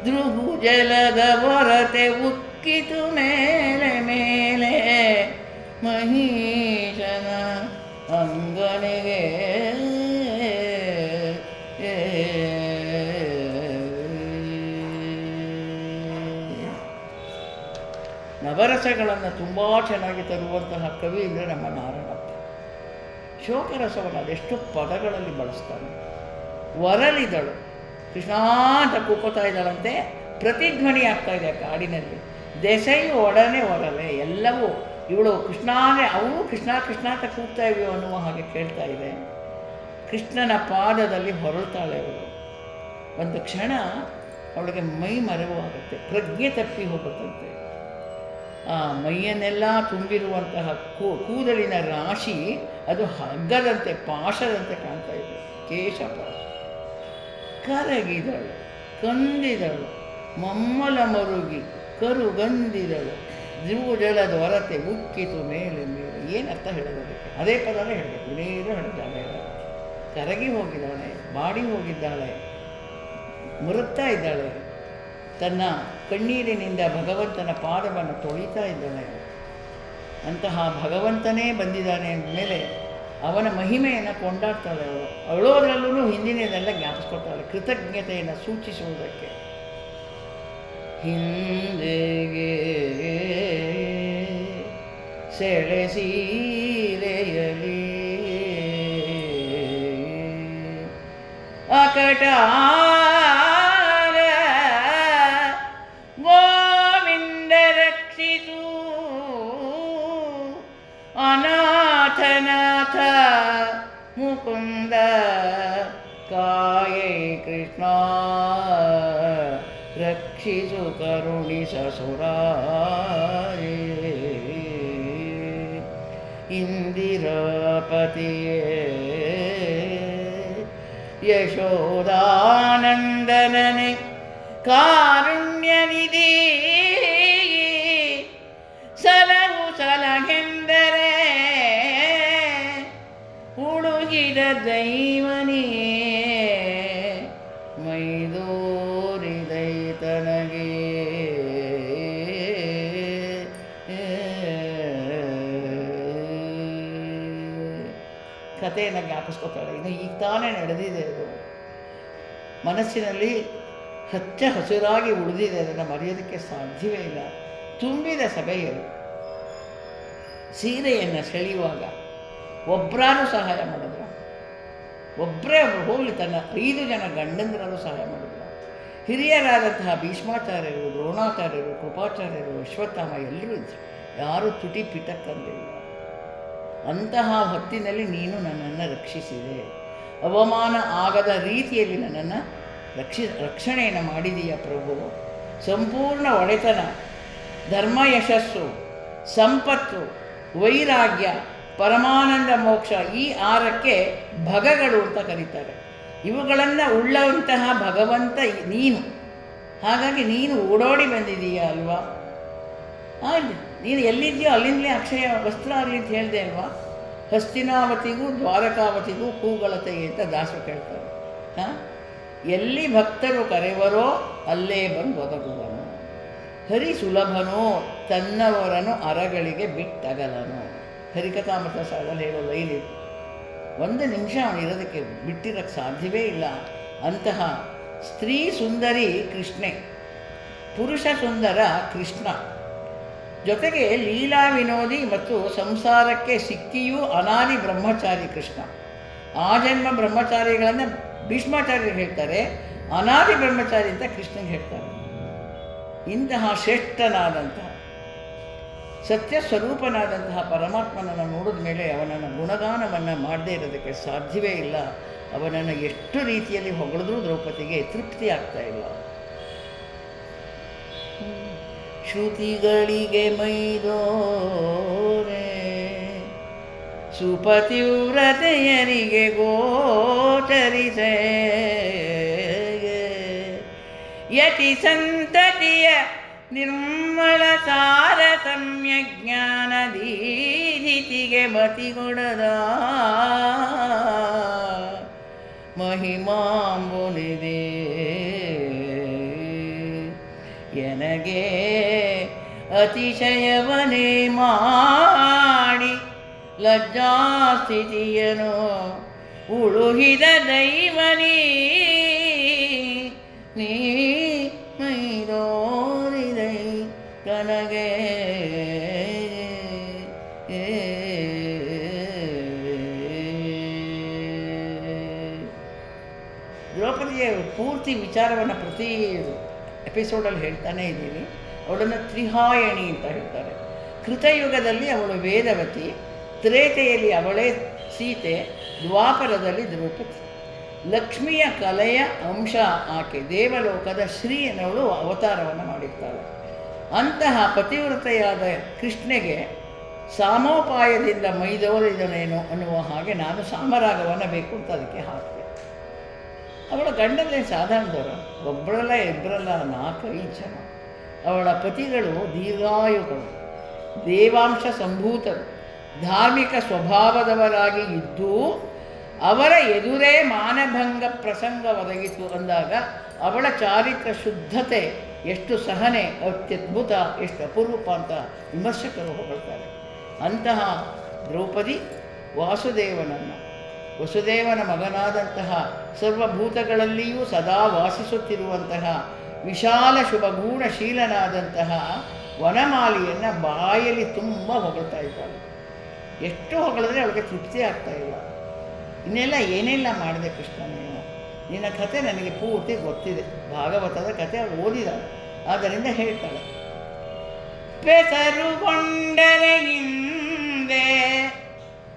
ಧ್ರುಗು ಜಲದ ಹೊರತೆ ಉಕ್ಕಿತು ಮೇಲೆ ಮೇಲೆ ಮಹೀಶನ ಅಂಗನೆಗೆ ನವರಸಗಳನ್ನು ತುಂಬ ಚೆನ್ನಾಗಿ ತರುವಂತಹ ಕವಿ ಅಂದರೆ ನಮ್ಮ ನಾರಾಯಣಪ್ಪ. ಶೋಕರಸವನ್ನು ಅದೆಷ್ಟು ಪದಗಳಲ್ಲಿ ಬಳಸ್ತಾನೆ. ಒರಲಿದಳು, ಕೃಷ್ಣ ಅಂತ ಕೂಕೋತಾ ಇದ್ದಾಳಂತೆ, ಪ್ರತಿಧ್ವನಿ ಆಗ್ತಾ ಇದೆ ಕಾಡಿನಲ್ಲಿ. ದೆಸೆಯು ಒಡನೆ ಒರಲೆ, ಎಲ್ಲವೂ ಇವಳು ಕೃಷ್ಣನೇ, ಅವು ಕೃಷ್ಣ ಕೃಷ್ಣ ಅಂತ ಕೂಗ್ತಾ ಇವೆ ಅನ್ನುವ ಹಾಗೆ ಕೇಳ್ತಾ ಇದೆ. ಕೃಷ್ಣನ ಪಾದದಲ್ಲಿ ಹೊರಳ್ತಾಳೆ ಅವಳು. ಒಂದು ಕ್ಷಣ ಅವಳಿಗೆ ಮೈ ಮರೆವಾಗುತ್ತೆ, ಪ್ರಜ್ಞೆ ತಪ್ಪಿ ಹೋಗುತ್ತಂತೆ. ಆ ಮೈಯನ್ನೆಲ್ಲ ತುಂಬಿರುವಂತಹ ಕೂದಲಿನ ರಾಶಿ ಅದು ಹಗ್ಗದಂತೆ ಪಾಶದಂತೆ ಕಾಣ್ತಾ ಇದೆ, ಕೇಶಪಾಶ. ಕರಗಿದಳು ಕಂದಿದಳು ಮಮ್ಮಲ ಮರುಗಿ ಕರುಗಂದಿದಳು ಧ್ರುವಜಲದ ಹೊರತೆ ಉಕ್ಕಿತು ಮೇಲೆ ಮೇಲೆ. ಏನು ಅರ್ಥ ಹೇಳೋದಕ್ಕೆ? ಅದೇ ಪದನೇ ಹೇಳಬೇಕು, ಇನ್ನೇನು ಹೇಳಿದ್ದಾಳೆ. ಕರಗಿ ಹೋಗಿದ್ದಾಳೆ, ಬಾಡಿ ಹೋಗಿದ್ದಾಳೆ, ಮುರುಗ್ತಾ ಇದ್ದಾಳೆ, ತನ್ನ ಕಣ್ಣೀರಿನಿಂದ ಭಗವಂತನ ಪಾದವನ್ನು ತೊಳಿತಾ ಇದ್ದಾಳೆ. ಅಂತಹ ಭಗವಂತನೇ ಬಂದಿದ್ದಾನೆ ಅಂದಮೇಲೆ ಅವನ ಮಹಿಮೆಯನ್ನು ಕೊಂಡಾಡ್ತಾಳೆ ಅವಳು. ಅಳೋದ್ರಲ್ಲೂ ಹಿಂದಿನದೆಲ್ಲ ಜ್ಞಾಪಿಸ್ಕೊಳ್ತಾಳೆ, ಕೃತಜ್ಞತೆಯನ್ನು ಸೂಚಿಸುವುದಕ್ಕೆ. ಹಿಂದೆಗೆ ಸೆಳೆಸೀರೆಯಲಿ ಅಕಟ ಗೋವಿಂದ ರಕ್ಷಿಸು ಅನಾಥನಾಥ ಮುಕುಂದ ಕಾಯೇ ಕೃಷ್ಣ ರಕ್ಷಿಸು ಕರುಣಿಸ ಸುರಾರೇ ಇಂದಿರಾಪತಿಯೇ ಯಶೋದಾನಂದನನೆ ಕಾರುಣ್ಯ ನಿಧಿ ಸಲಹು ಸಲಹೆಂದರೆ ಹುಡುಗಿದ ದೈವನೇ ಮೈದೋರಿದೈತನಗೆ ಕಥೆಯನ್ನು ಜ್ಞಾಪಿಸ್ಕೊತಾಳೆ. ಇನ್ನು ಈಗ ತಾನೇ ನಡೆದಿದೆ, ಅದು ಮನಸ್ಸಿನಲ್ಲಿ ಹಚ್ಚ ಹಸಿರಾಗಿ ಉಳಿದಿದೆ, ಅದನ್ನು ಮರೆಯೋದಕ್ಕೆ ಸಾಧ್ಯವೇ ಇಲ್ಲ. ತುಂಬಿದ ಸಭೆಯರು ಸೀರೆಯನ್ನು ಸೆಳೆಯುವಾಗ ಒಬ್ಬರಾರು ಸಹಾಯ ಮಾಡಿದ್ರು, ಒಬ್ಬರೇ ಹೋಗಲಿ ತನ್ನ 5 ಜನ ಗಂಡಂದ್ರಲ್ಲೂ ಸಹಾಯ ಮಾಡಿದ್ರು. ಹಿರಿಯರಾದಂತಹ ಭೀಷ್ಮಾಚಾರ್ಯರು, ದ್ರೋಣಾಚಾರ್ಯರು, ಕೃಪಾಚಾರ್ಯರು, ಅಶ್ವತ್ಥಾಮ ಎಲ್ಲರೂ ಇದ್ದರು. ಯಾರೂ ತುಟಿ ಪಿಟಕ್ಕಂದಿಲ್ಲ. ಅಂತಹ ಹೊತ್ತಿನಲ್ಲಿ ನೀನು ನನ್ನನ್ನು ರಕ್ಷಿಸಿದೆ, ಅವಮಾನ ಆಗದ ರೀತಿಯಲ್ಲಿ ನನ್ನನ್ನು ರಕ್ಷಣೆಯನ್ನು ಮಾಡಿದೀಯ ಪ್ರಭು. ಸಂಪೂರ್ಣ ಒಡೆತನ, ಧರ್ಮ ಯಶಸ್ಸು, ಸಂಪತ್ತು, ವೈರಾಗ್ಯ, ಪರಮಾನಂದ ಮೋಕ್ಷ, ಈ 6ಕ್ಕೆ ಭಗಗಳು ಅಂತ ಕರೀತಾರೆ. ಇವುಗಳನ್ನು ಉಳ್ಳಂತಹ ಭಗವಂತ ನೀನು. ಹಾಗಾಗಿ ನೀನು ಓಡೋಡಿ ಬಂದಿದೀಯ ಅಲ್ವಾ? ನೀನು ಎಲ್ಲಿದೆಯೋ ಅಲ್ಲಿಂದಲೇ ಅಕ್ಷಯ ವಸ್ತ್ರ ಆಗಲಿ ಅಂತ ಹೇಳಿದೆ ಅಲ್ವಾ? ಹಸ್ತಿನಾವತಿಗೂ ದ್ವಾರಕಾವತಿಗೂ ಕೂಗಳತೆಗೆ ಅಂತ ದಾಸರು ಕೇಳ್ತಾರೆ. ಎಲ್ಲಿ ಭಕ್ತರು ಕರೆವರೋ ಅಲ್ಲೇ ಬಂದು ಒದಗುವನು. ಹರಿ ಸುಲಭನೋ ತನ್ನವರನು ಅರಗಳಿಗೆ ಬಿಟ್ಟಗಲನು. ಹರಿಕಥಾಮೃತ ಸಾಗಲು ಹೇಳೋ ಲೈಲಿ ಒಂದು ನಿಮಿಷ ಅವನು ಇರೋದಕ್ಕೆ ಬಿಟ್ಟಿರೋಕ್ಕೆ ಸಾಧ್ಯವೇ ಇಲ್ಲ. ಅಂತಹ ಸ್ತ್ರೀ ಸುಂದರಿ ಕೃಷ್ಣೆ, ಪುರುಷ ಸುಂದರ ಕೃಷ್ಣ, ಜೊತೆಗೆ ಲೀಲಾ ವಿನೋದಿ ಮತ್ತು ಸಂಸಾರಕ್ಕೆ ಸಿಕ್ಕಿಯೂ ಅನಾದಿ ಬ್ರಹ್ಮಚಾರಿ ಕೃಷ್ಣ. ಆಜನ್ಮ ಬ್ರಹ್ಮಚಾರಿಗಳನ್ನು ಭೀಷ್ಮಾಚಾರ್ಯರು ಹೇಳ್ತಾರೆ, ಅನಾದಿ ಬ್ರಹ್ಮಚಾರಿ ಅಂತ ಕೃಷ್ಣನಿಗೆ ಹೇಳ್ತಾರೆ. ಇಂತಹ ಶ್ರೇಷ್ಠನಾದಂತಹ ಸತ್ಯ ಸ್ವರೂಪನಾದಂತಹ ಪರಮಾತ್ಮನನ್ನು ನೋಡಿದ ಮೇಲೆ ಅವನನ್ನು ಗುಣಗಾನವನ್ನು ಮಾಡದೇ ಇರೋದಕ್ಕೆ ಸಾಧ್ಯವೇ ಇಲ್ಲ. ಅವನನ್ನು ಎಷ್ಟು ರೀತಿಯಲ್ಲಿ ಹೊಗಳಿದ್ರೂ ದ್ರೌಪದಿಗೆ ತೃಪ್ತಿ ಆಗ್ತಾ ಇಲ್ಲ. ಶ್ರುತಿಗಳಿಗೆ ಮೈದೋರೆ ಸುಪತಿವ್ರತೆಯರಿಗೆ ಗೋಚರಿಸೆ, ಯತಿ ಸಂತತಿಯ ನಿರ್ಮಲ ಸಾರ ಸಮ್ಯ ಜ್ಞಾನ ದೀಧಿತಿಗೆ ಮತಿಗೊಡದ ಮಹಿಮಾಂಬುನಿದೆ ಎನಗೆ ಅತಿಶಯವನೇ ಮಾಡಿ ಲಜ್ಜಾಸ್ಥಿತಿಯನು ಉಳುಹಿದ ದೈವನೀ ನೀ ಮೈದೋರಿದೈ ಕನಗೆ. ದ್ರೌಪದಿಯ ಪೂರ್ತಿ ವಿಚಾರವನ್ನು ಪ್ರತಿ ಎಪಿಸೋಡಲ್ಲಿ ಹೇಳ್ತಾನೇ ಇದ್ದೀವಿ. ಅವಳನ್ನು ತ್ರಿಹಾಯಣಿ ಅಂತ ಹೇಳ್ತಾರೆ. ಕೃತಯುಗದಲ್ಲಿ ಅವಳು ವೇದವತಿ, ತ್ರೇತೆಯಲ್ಲಿ ಅವಳೇ ಸೀತೆ, ದ್ವಾಪರದಲ್ಲಿ ದ್ರೌಪದಿ. ಲಕ್ಷ್ಮಿಯ ಕಲೆಯ ಅಂಶ ಆಕೆ, ದೇವಲೋಕದ ಶ್ರೀ ಎನ್ನುವಳು ಅವತಾರವನ್ನು ಮಾಡಿರ್ತಾಳೆ. ಅಂತಹ ಪತಿವ್ರತೆಯಾದ ಕೃಷ್ಣೆಗೆ ಸಾಮೋಪಾಯದಿಂದ ಮೈದೋರಿದನೇನು ಅನ್ನುವ ಹಾಗೆ ನಾನು ಸಾಮರಾಗವನ್ನು ಬೇಕು ಅಂತ ಅದಕ್ಕೆ ಹಾಕಿದೆ. ಅವಳ ಗಂಡನೇ ಸಾಧಾರಣದವರು, ಒಬ್ಬರಲ್ಲ ಇಬ್ಬರಲ್ಲ 4-5 ಜನ. ಅವಳ ಪತಿಗಳು ದೀರ್ಘಾಯುಗಳು, ದೇವಾಂಶ ಸಂಭೂತರು, ಧಾರ್ಮಿಕ ಸ್ವಭಾವದವರಾಗಿ ಇದ್ದು ಅವರ ಎದುರೇ ಮಾನಭಂಗ ಪ್ರಸಂಗ ಒದಗಿತು ಅಂದಾಗ ಅವಳ ಚಾರಿತ್ರ ಶುದ್ಧತೆ ಎಷ್ಟು ಸಹನೆ, ಅತ್ಯದ್ಭುತ, ಎಷ್ಟು ಅಪರೂಪ ಅಂತ ವಿಮರ್ಶಕರು ಹೊಗಳ್ತಾರೆ. ಅಂತಹ ದ್ರೌಪದಿ ವಸುದೇವನ ಮಗನಾದಂತಹ ಸರ್ವಭೂತಗಳಲ್ಲಿಯೂ ಸದಾ ವಾಸಿಸುತ್ತಿರುವಂತಹ ವಿಶಾಲ ಶುಭಗೂಢಶೀಲನಾದಂತಹ ವನಮಾಲಿಯನ್ನು ಬಾಯಲ್ಲಿ ತುಂಬ ಹೊಗಳ್ತಾ ಇದ್ದಾಳೆ. ಎಷ್ಟು ಹೊಗಳಿದ್ರೆ ಅವಳಿಗೆ ತೃಪ್ತಿ ಆಗ್ತಾ ಇಲ್ಲ. ಇನ್ನೆಲ್ಲ ಏನೆಲ್ಲ ಮಾಡಿದೆ ಕೃಷ್ಣ ನೀನು, ನಿನ್ನ ಕಥೆ ನನಗೆ ಪೂರ್ತಿ ಗೊತ್ತಿದೆ, ಭಾಗವತದ ಕಥೆ ಅವಳು ಓದಿದಾಳೆ, ಆದ್ದರಿಂದ ಹೇಳ್ತಾಳೆ. ಪೆಸರುಗೊಂಡರೆ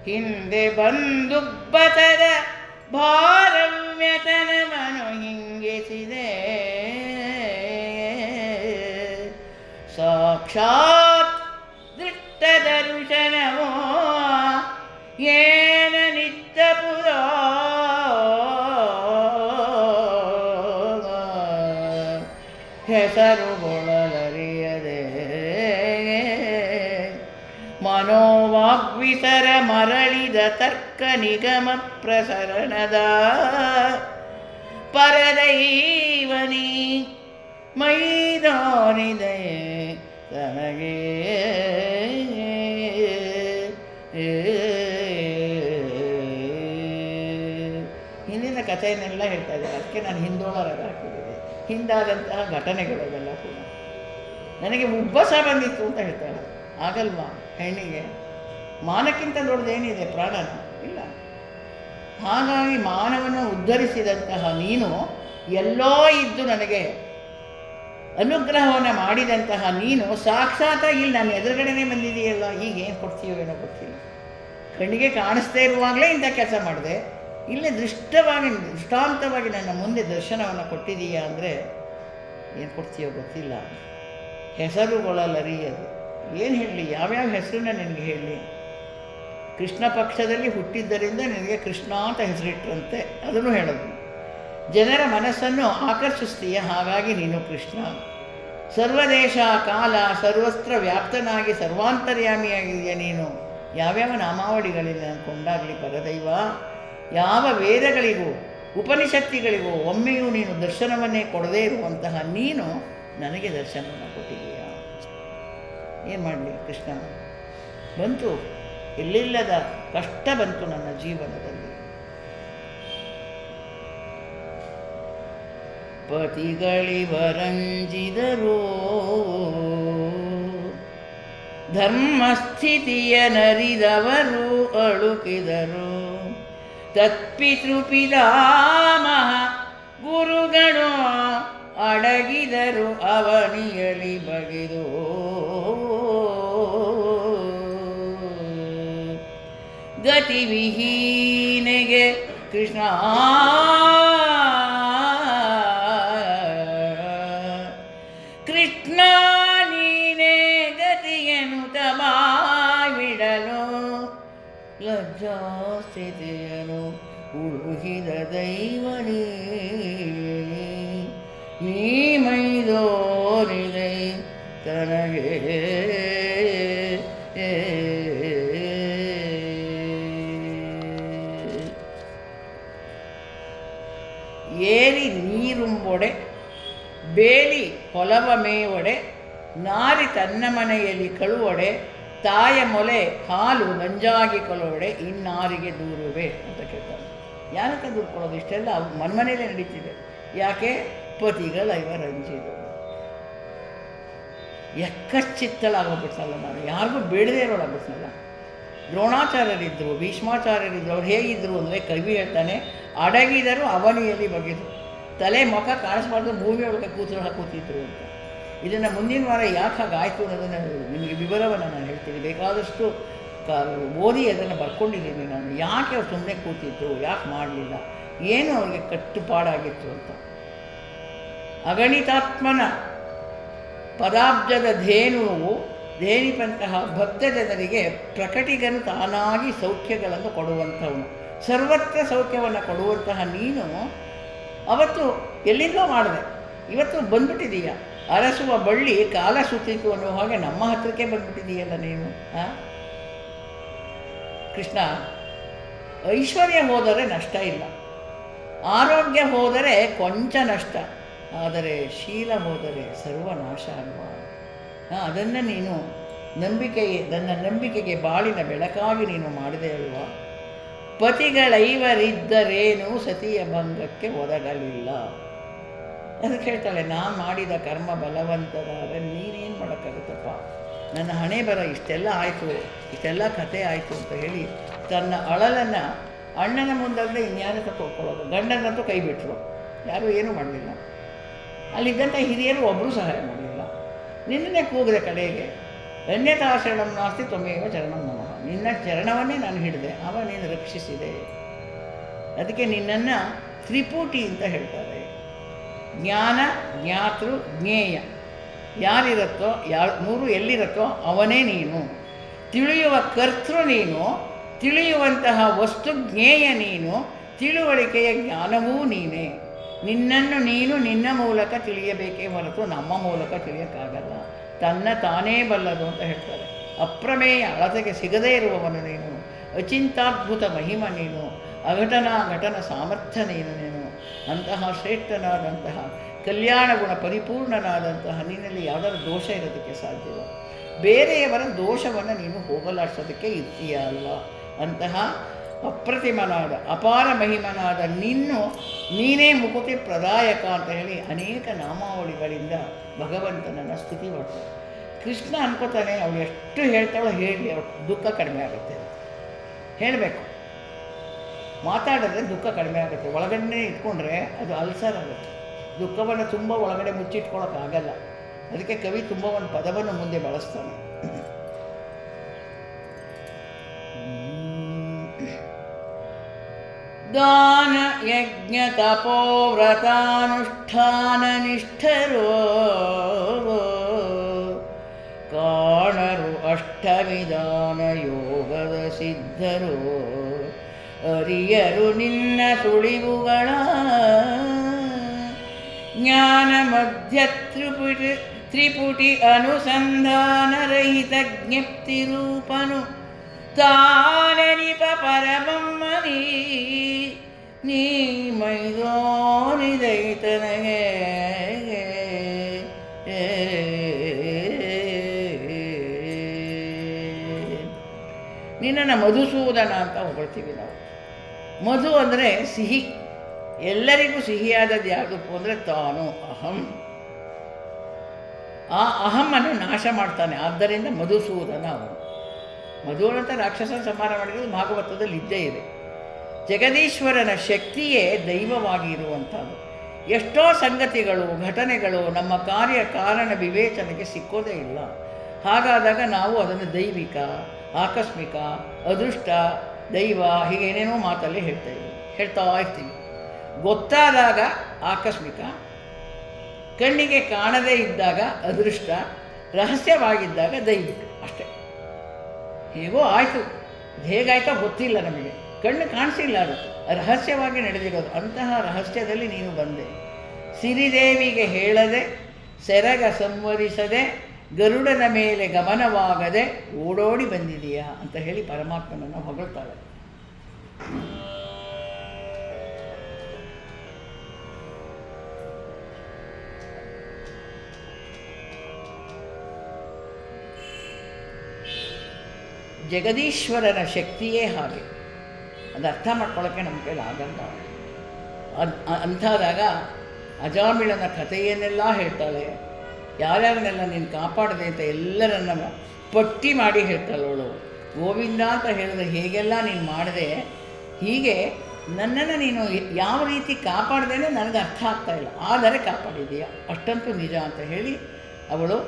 ಹಿಂದೆ ಬಂದುಬ್ಬತದ ಭಾರವ್ಯತನವನು ಹಿಂಗಿಸಿದೆ, ಸಾಕ್ಷಾತ್ ದೃಷ್ಟ ದರ್ಶನವೋ ಏನ ನಿತ್ಯ ಪುರೋ ಹೆಸರುಗೊಳ್ಳಲರಿಯದೆ ಮನೋವಾಗ್ವಿಸರ ಮರಳಿದ ತರ್ಕ ನಿಗಮ ಪ್ರಸರಣದ ಪರದೈವನಿ ಮೈದಾನಿದೆ ತನಗೆ. ಹಿಂದಿನ ಕಥೆಯನ್ನೆಲ್ಲ ಹೇಳ್ತಾ ಇದ್ದಾರೆ, ಅದಕ್ಕೆ ನಾನು ಹಿಂದೋಳರಾಗ ಹಾಕಿದ್ದೇನೆ. ಹಿಂದಾದಂತಹ ಘಟನೆಗಳವೆಲ್ಲ ಕೂಡ ನನಗೆ ಉಬ್ಬಸ ಬಂದಿತ್ತು ಅಂತ ಹೇಳ್ತಾಳೆ. ಆಗಲ್ವಾ ಹೆಣ್ಣಿಗೆ? ಮಾನಕ್ಕಿಂತ ದೊಡ್ಡದೇನಿದೆ ಪ್ರಾಣನ? ಇಲ್ಲ. ಹಾಗಾಗಿ ಮಾನವನ್ನು ಉದ್ಧರಿಸಿದಂತಹ ನೀನು, ಎಲ್ಲೋ ಇದ್ದು ನನಗೆ ಅನುಗ್ರಹವನ್ನು ಮಾಡಿದಂತಹ ನೀನು ಸಾಕ್ಷಾತ್ತಾಗಿ ಇಲ್ಲಿ ನನ್ನ ಎದುರುಗಡೆನೇ ಬಂದಿದೆಯಲ್ಲ, ಈಗೇನು ಕೊಡ್ತೀಯೋ ಏನೋ ಗೊತ್ತಿಲ್ಲ. ಕಣ್ಣಿಗೆ ಕಾಣಿಸ್ತಾ ಇರುವಾಗಲೇ ಇಂಥ ಕೆಲಸ ಮಾಡಿದೆ, ಇಲ್ಲೇ ದೃಷ್ಟಾಂತವಾಗಿ ನನ್ನ ಮುಂದೆ ದರ್ಶನವನ್ನು ಕೊಟ್ಟಿದೀಯಾ ಅಂದರೆ ಏನು ಕೊಡ್ತೀಯೋ ಗೊತ್ತಿಲ್ಲ. ಹೆಸರುಗಳಲ್ಲರಿಯದು ಏನು ಹೇಳಲಿ, ಯಾವ್ಯಾವ ಹೆಸರನ್ನ ನಿನಗೆ ಹೇಳಲಿ? ಕೃಷ್ಣ ಪಕ್ಷದಲ್ಲಿ ಹುಟ್ಟಿದ್ದರಿಂದ ನಿನಗೆ ಕೃಷ್ಣ ಅಂತ ಹೆಸರಿಟ್ರಂತೆ, ಅದನ್ನು ಹೇಳೋದು. ಜನರ ಮನಸ್ಸನ್ನು ಆಕರ್ಷಿಸ್ತೀಯ, ಹಾಗಾಗಿ ನೀನು ಕೃಷ್ಣ. ಸರ್ವದೇಶ ಕಾಲ ಸರ್ವಸ್ತ್ರ ವ್ಯಾಪ್ತನಾಗಿ ಸರ್ವಾಂತರ್ಯಾಮಿಯಾಗಿದೆಯಾ ನೀನು. ಯಾವ್ಯಾವ ನಾಮಾವಳಿಗಳಿಂದ ಕೊಂಡಾಗಲಿ ಪರದೈವ, ಯಾವ ವೇದಗಳಿಗೂ ಉಪನಿಷತ್ತಿಗಳಿಗೂ ಒಮ್ಮೆಯೂ ನೀನು ದರ್ಶನವನ್ನೇ ಕೊಡದೇ ಇರುವಂತಹ ನೀನು ನನಗೆ ದರ್ಶನವನ್ನು ಕೊಟ್ಟಿದೀಯಾ. ಏನು ಮಾಡಲಿ ಕೃಷ್ಣ? ಬಂತು, ಎಲ್ಲಿಲ್ಲದ ಕಷ್ಟ ಬಂತು ನನ್ನ ಜೀವನದಲ್ಲಿ. ಪತಿಗಳಿವರಂಜಿದರು ಧರ್ಮಸ್ಥಿತಿಯ ನರಿದವರು ಅಳುಕಿದರು ತತ್ಪಿತೃಪಿತಾಮಹ ಗುರುಗಳು ಅಡಗಿದರು ಅವನಿಯಲಿ ಬಗೆದು ಗತಿವಿಹೀನೆಗೆ ಕೃಷ್ಣ ಕೃಷ್ಣ ನೀನೇ ಗತಿಯನು ತಮಾವಿಡಲು ಲಜ್ಜಾಸ್ಥಿತಿಯನು ಉಳುಹಿದ ದೈವನೇ ನೀ ಮೈದೋರಿದೆ ತನಗೆ ಏರಿ ನೀರುಂಬೊಡೆ ಬೇಲಿ ಹೊಲವ ಮೇವೊಡೆ ನಾರಿ ತನ್ನ ಮನೆಯಲ್ಲಿ ಕಳುವೊಡೆ ತಾಯ ಮೊಲೆ ಹಾಲು ನಂಜಾಗಿ ಕೊಲೊಡೆ ಇನ್ನಾರಿಗೆ ದೂರುವೆ ಅಂತ ಕೇಳ್ತಾರೆ. ಯಾರಕ್ಕೆ ದೂರು ಕೊಡೋದು? ಇಷ್ಟೆಲ್ಲ ಮನ್ಮನೇಲೇ ನಡೀತಿದೆ. ಯಾಕೆ? ಪತಿಗಳ ಇವರಂಜಿದರು. ಎಕ್ಕಚ್ಚಿತ್ತಲಾಗೋಗ್ಬಿಟ್ನಲ್ಲ ನಾನು, ಯಾರಿಗೂ ಬೇಡದೇ ಇರೋಳಾಗ್ಬಿಟ್ನಲ್ಲ. ದ್ರೋಣಾಚಾರ್ಯರಿದ್ದರು, ಭೀಷ್ಮಾಚಾರ್ಯರಿದ್ದರು. ಅವ್ರು ಹೇಗಿದ್ದರು ಅಂದರೆ ಕವಿ ಹೇಳ್ತಾನೆ, ಅಡಗಿದರು ಅವನಿಯಲ್ಲಿ ಬಗೆದು ತಲೆ ಮುಖ ಕಾಣಿಸ್ಬಾರ್ದು ಭೂಮಿಯೊಳಗೆ ಕೂತಿದ್ರು ಅಂತ. ಇದನ್ನು ಮುಂದಿನ ವಾರ ಯಾಕೆ ಹಾಗಾಯಿತು ಅನ್ನೋದನ್ನು ನಿಮಗೆ ವಿವರವನ್ನು ನಾನು ಹೇಳ್ತೀನಿ. ಬೇಕಾದಷ್ಟು ಓದಿ ಅದನ್ನು ಬರ್ಕೊಂಡಿದ್ದೀನಿ ನಾನು. ಯಾಕೆ ಅವ್ರು ಸುಮ್ಮನೆ ಕೂತಿದ್ರು, ಯಾಕೆ ಮಾಡಲಿಲ್ಲ, ಏನು ಅವ್ರಿಗೆ ಕಟ್ಟುಪಾಡಾಗಿತ್ತು ಅಂತ. ಅಗಣಿತಾತ್ಮನ ಪದಾಬ್ಜದ ಧೇನಿಪಂತಹ ಭಕ್ತ ಜನರಿಗೆ ಪ್ರಕಟಿಗನು ತಾನಾಗಿ ಸೌಖ್ಯಗಳನ್ನು ಕೊಡುವಂಥವನು, ಸರ್ವತ್ರ ಸೌಖ್ಯವನ್ನು ಕೊಡುವಂತಹ ನೀನು ಅವತ್ತು ಎಲ್ಲಿಂದೋ ಮಾಡಿದೆ, ಇವತ್ತು ಬಂದ್ಬಿಟ್ಟಿದೀಯ. ಅರಸುವ ಬಳ್ಳಿ ಕಾಲ ಸುತ್ತಿತು ಅನ್ನೋ ಹಾಗೆ ನಮ್ಮ ಹತ್ರಕ್ಕೆ ಬಂದ್ಬಿಟ್ಟಿದೀಯಲ್ಲ ನೀನು. ಕೃಷ್ಣ, ಐಶ್ವರ್ಯ ಹೋದರೆ ನಷ್ಟ ಇಲ್ಲ, ಆರೋಗ್ಯ ಹೋದರೆ ಕೊಂಚ ನಷ್ಟ, ಆದರೆ ಶೀಲ ಹೋದರೆ ಸರ್ವನಾಶ ಅಲ್ವಾ. ಅದನ್ನು ನೀನು ನನ್ನ ನಂಬಿಕೆಗೆ ಬಾಳಿನ ಬೆಳಕಾಗಿ ನೀನು ಮಾಡಿದೆ ಅಲ್ವಾ. ಪತಿಗಳೈವರಿದ್ದರೇನು ಸತಿಯ ಭಂಗಕ್ಕೆ ಒದಗಲಿಲ್ಲ. ಅದಕ್ಕೆ ಹೇಳ್ತಾಳೆ, ನಾನು ಮಾಡಿದ ಕರ್ಮ ಬಲವಂತರಾದರೆ ನೀನೇನು ಮಾಡೋಕ್ಕಾಗುತ್ತಪ್ಪ, ನನ್ನ ಹಣೆ ಬರ ಇಷ್ಟೆಲ್ಲ ಆಯಿತು, ಇಷ್ಟೆಲ್ಲ ಕಥೆ ಆಯಿತು ಅಂತ ಹೇಳಿ ತನ್ನ ಅಳಲನ್ನು ಅಣ್ಣನ ಮುಂದಾಗಲೇ ಇನ್ಯಾರಕ್ಕೆ ತೊಗೊಳ್ಳೋದು. ಗಂಡನಂತೂ ಕೈ ಬಿಟ್ಟರು, ಯಾರೂ ಏನೂ ಮಾಡಲಿಲ್ಲ. ಅಲ್ಲಿದ್ದಂಥ ಹಿರಿಯರು ಒಬ್ಬರೂ ಸಹಾಯ ಮಾಡಲಿಲ್ಲ. ನಿನ್ನೇ ಕೂಗಿದೆ ಕಡೆಗೆ, ಅನ್ಯತಾ ಶರಣಂ ನಾಸ್ತಿ ತ್ವಮೇವ ಚರಣಂ ನಮಃ. ನಿನ್ನ ಚರಣವನ್ನೇ ನಾನು ಹಿಡಿದೆ, ಅವ ನೀನು ರಕ್ಷಿಸಿದೆ. ಅದಕ್ಕೆ ನಿನ್ನನ್ನು ತ್ರಿಪುಟಿ ಅಂತ ಹೇಳ್ತಾರೆ. ಜ್ಞಾನ, ಜ್ಞಾತೃ, ಜ್ಞೇಯ ಯಾರಿರುತ್ತೋ, ಮೂರು ಎಲ್ಲಿರುತ್ತೋ ಅವನೇ ನೀನು. ತಿಳಿಯುವ ಕರ್ತೃ ನೀನು, ತಿಳಿಯುವಂತಹ ವಸ್ತು ಜ್ಞೇಯ ನೀನು, ತಿಳುವಳಿಕೆಯ ಜ್ಞಾನವೂ ನೀನೇ. ನಿನ್ನನ್ನು ನೀನು ನಿನ್ನ ಮೂಲಕ ತಿಳಿಯಬೇಕೇ ಹೊರತು ನಮ್ಮ ಮೂಲಕ ತಿಳಿಯೋಕ್ಕಾಗಲ್ಲ. ತನ್ನ ತಾನೇ ಬಲ್ಲದು ಅಂತ ಹೇಳ್ತಾರೆ. ಅಪ್ರಮೇಯ, ಅಳತೆಗೆ ಸಿಗದೇ ಇರುವವನು ನೀನು, ಅಚಿಂತಾದ್ಭುತ ಮಹಿಮ ನೀನು, ಘಟನ ಸಾಮರ್ಥ್ಯ ನೀನು. ಅಂತಹ ಶ್ರೇಷ್ಠನಾದಂತಹ ಕಲ್ಯಾಣ ಗುಣ ಪರಿಪೂರ್ಣನಾದಂತಹ ನಿನ್ನಲ್ಲಿ ಯಾವುದಾದ್ರೂ ದೋಷ ಇರೋದಕ್ಕೆ ಸಾಧ್ಯವ? ಬೇರೆಯವರ ದೋಷವನ್ನು ನೀನು ಹೋಗಲಾಡಿಸೋದಕ್ಕೆ ಇರ್ತೀಯ ಅಲ್ವಾ. ಅಂತಹ ಅಪ್ರತಿಮನಾದ ಅಪಾರ ಮಹಿಮನಾದ ನೀನೇ ಮುಕುತಿ ಪ್ರದಾಯಕ ಅಂತ ಹೇಳಿ ಅನೇಕ ನಾಮಾವಳಿಗಳಿಂದ ಭಗವಂತನನ್ನು ಸ್ತುತಿ ಮಾಡ್ತಾರೆ. ಕೃಷ್ಣ ಅನ್ಕೋತಾನೆ, ಅವಳು ಎಷ್ಟು ಹೇಳ್ತಾಳೋ ಹೇಳಲಿ, ಅವಳು ದುಃಖ ಕಡಿಮೆ ಆಗುತ್ತೆ. ಹೇಳಬೇಕು, ಮಾತಾಡಿದ್ರೆ ದುಃಖ ಕಡಿಮೆ ಆಗುತ್ತೆ. ಒಳಗಡೆ ಇಟ್ಕೊಂಡ್ರೆ ಅದು ಅಲ್ಸರ್ ಆಗುತ್ತೆ. ದುಃಖವನ್ನು ತುಂಬ ಒಳಗಡೆ ಮುಚ್ಚಿಟ್ಕೊಳ್ಳೋಕ್ಕಾಗಲ್ಲ. ಅದಕ್ಕೆ ಕವಿ ತುಂಬ ಒಂದು ಪದವನ್ನು ಮುಂದೆ ಬಳಸ್ತಾನೆ. ದಾನ ಯಜ್ಞ ತಪೋವ್ರತಾನುಷ್ಠಾನ ನಿಷ್ಠರೋ ಕಾಣರು ಅಷ್ಟವಿಧಾನ ಯೋಗದ ಸಿದ್ಧರು ಅರಿಯರು ನಿನ್ನ ಸುಳಿವುಗಳ ಜ್ಞಾನ ಮಧ್ಯ ತ್ರಿಪುಟಿ ಅನುಸಂಧಾನರಹಿತ ಜ್ಞಪ್ತಿ ರೂಪನು ತಾನನಿಪ ಪರಮಮ್ಮನಿ ನೀ ಮೈದೋನಿದೈತನಗೆ ನಿನ್ನನ್ನು ಮಧುಸೂದನ ಅಂತ ಹೊಗಳ್ತೀವಿ ನಾವು. ಮಧು ಅಂದರೆ ಸಿಹಿ, ಎಲ್ಲರಿಗೂ ಸಿಹಿಯಾದದ್ದು ಯಾವುದಪ್ಪ ಅಂದರೆ ತಾನು ಅಹಂ. ಆ ಅಹಮ್ಮನ್ನು ನಾಶ ಮಾಡ್ತಾನೆ. ಆದ್ದರಿಂದ ಮಧುಸೂದನ ಅವನು. ಮಧುವಂತ ರಾಕ್ಷಸನ ಸಂಹಾರ ಮಾಡಿರೋದು ಭಾಗವತದಲ್ಲಿ ಇದ್ದೇ ಇದೆ. ಜಗದೀಶ್ವರನ ಶಕ್ತಿಯೇ ದೈವವಾಗಿ ಇರುವಂಥದ್ದು. ಎಷ್ಟೋ ಸಂಗತಿಗಳು, ಘಟನೆಗಳು ನಮ್ಮ ಕಾರ್ಯ ಕಾರಣ ವಿವೇಚನೆಗೆ ಸಿಕ್ಕೋದೇ ಇಲ್ಲ. ಹಾಗಾದಾಗ ನಾವು ಅದನ್ನು ದೈವಿಕ, ಆಕಸ್ಮಿಕ, ಅದೃಷ್ಟ, ದೈವ ಹೀಗೆ ಏನೇನೋ ಮಾತಲ್ಲಿ ಹೇಳ್ತಾ ಇರ್ತೀವಿ. ಗೊತ್ತಾದಾಗ ಆಕಸ್ಮಿಕ, ಕಣ್ಣಿಗೆ ಕಾಣದೇ ಇದ್ದಾಗ ಅದೃಷ್ಟ, ರಹಸ್ಯವಾಗಿದ್ದಾಗ ದೈವಿಕ ಅಷ್ಟೇ. ಹೇಗೋ ಆಯಿತು, ಹೇಗಾಯ್ತೋ ಗೊತ್ತಿಲ್ಲ ನಮಗೆ, ಕಣ್ಣು ಕಾಣಿಸಿಲ್ಲ, ಅದು ರಹಸ್ಯವಾಗಿ ನಡೆದಿರೋದು. ಅಂತಹ ರಹಸ್ಯದಲ್ಲಿ ನೀನು ಬಂದೆ. ಸಿರಿದೇವಿಗೆ ಹೇಳದೆ, ಸೆರಗ ಸಂವರಿಸದೆ, ಗರುಡನ ಮೇಲೆ ಗಮನವಾಗದೆ ಓಡೋಡಿ ಬಂದಿದೆಯಾ ಅಂತ ಹೇಳಿ ಪರಮಾತ್ಮನನ್ನು ಹೊಗಳ್ತಾಳೆ. ಜಗದೀಶ್ವರನ ಶಕ್ತಿಯೇ ಹಾಗೆ. ಅದು ಅರ್ಥ ಮಾಡ್ಕೊಳ್ಳೋಕ್ಕೆ ನಮ್ಮ ಕೈಲಿ ಆಗಲ್ಲ. ಅಂಥಾದಾಗ ಅಜಾಮಿಳನ ಕಥೆಯನ್ನೆಲ್ಲ ಹೇಳ್ತಾಳೆ. ಯಾರ್ಯಾರನ್ನೆಲ್ಲ ನೀನು ಕಾಪಾಡಿದೆ ಅಂತ ಎಲ್ಲರನ್ನ ಪಟ್ಟಿ ಮಾಡಿ ಹೇಳ್ತಾಳೆ ಅವಳು. ಗೋವಿಂದ ಅಂತ ಹೇಳಿದ್ರೆ ಹೇಗೆಲ್ಲ ನೀನು ಮಾಡಿದೆ, ಹೀಗೆ ನನ್ನನ್ನು ನೀನು ಯಾವ ರೀತಿ ಕಾಪಾಡ್ದೇನೆ ನನಗೆ ಅರ್ಥ ಆಗ್ತಾಯಿಲ್ಲ, ಆದರೆ ಕಾಪಾಡಿದೀಯ, ಅಷ್ಟಂತೂ ನಿಜ ಅಂತ ಹೇಳಿ ಅವಳು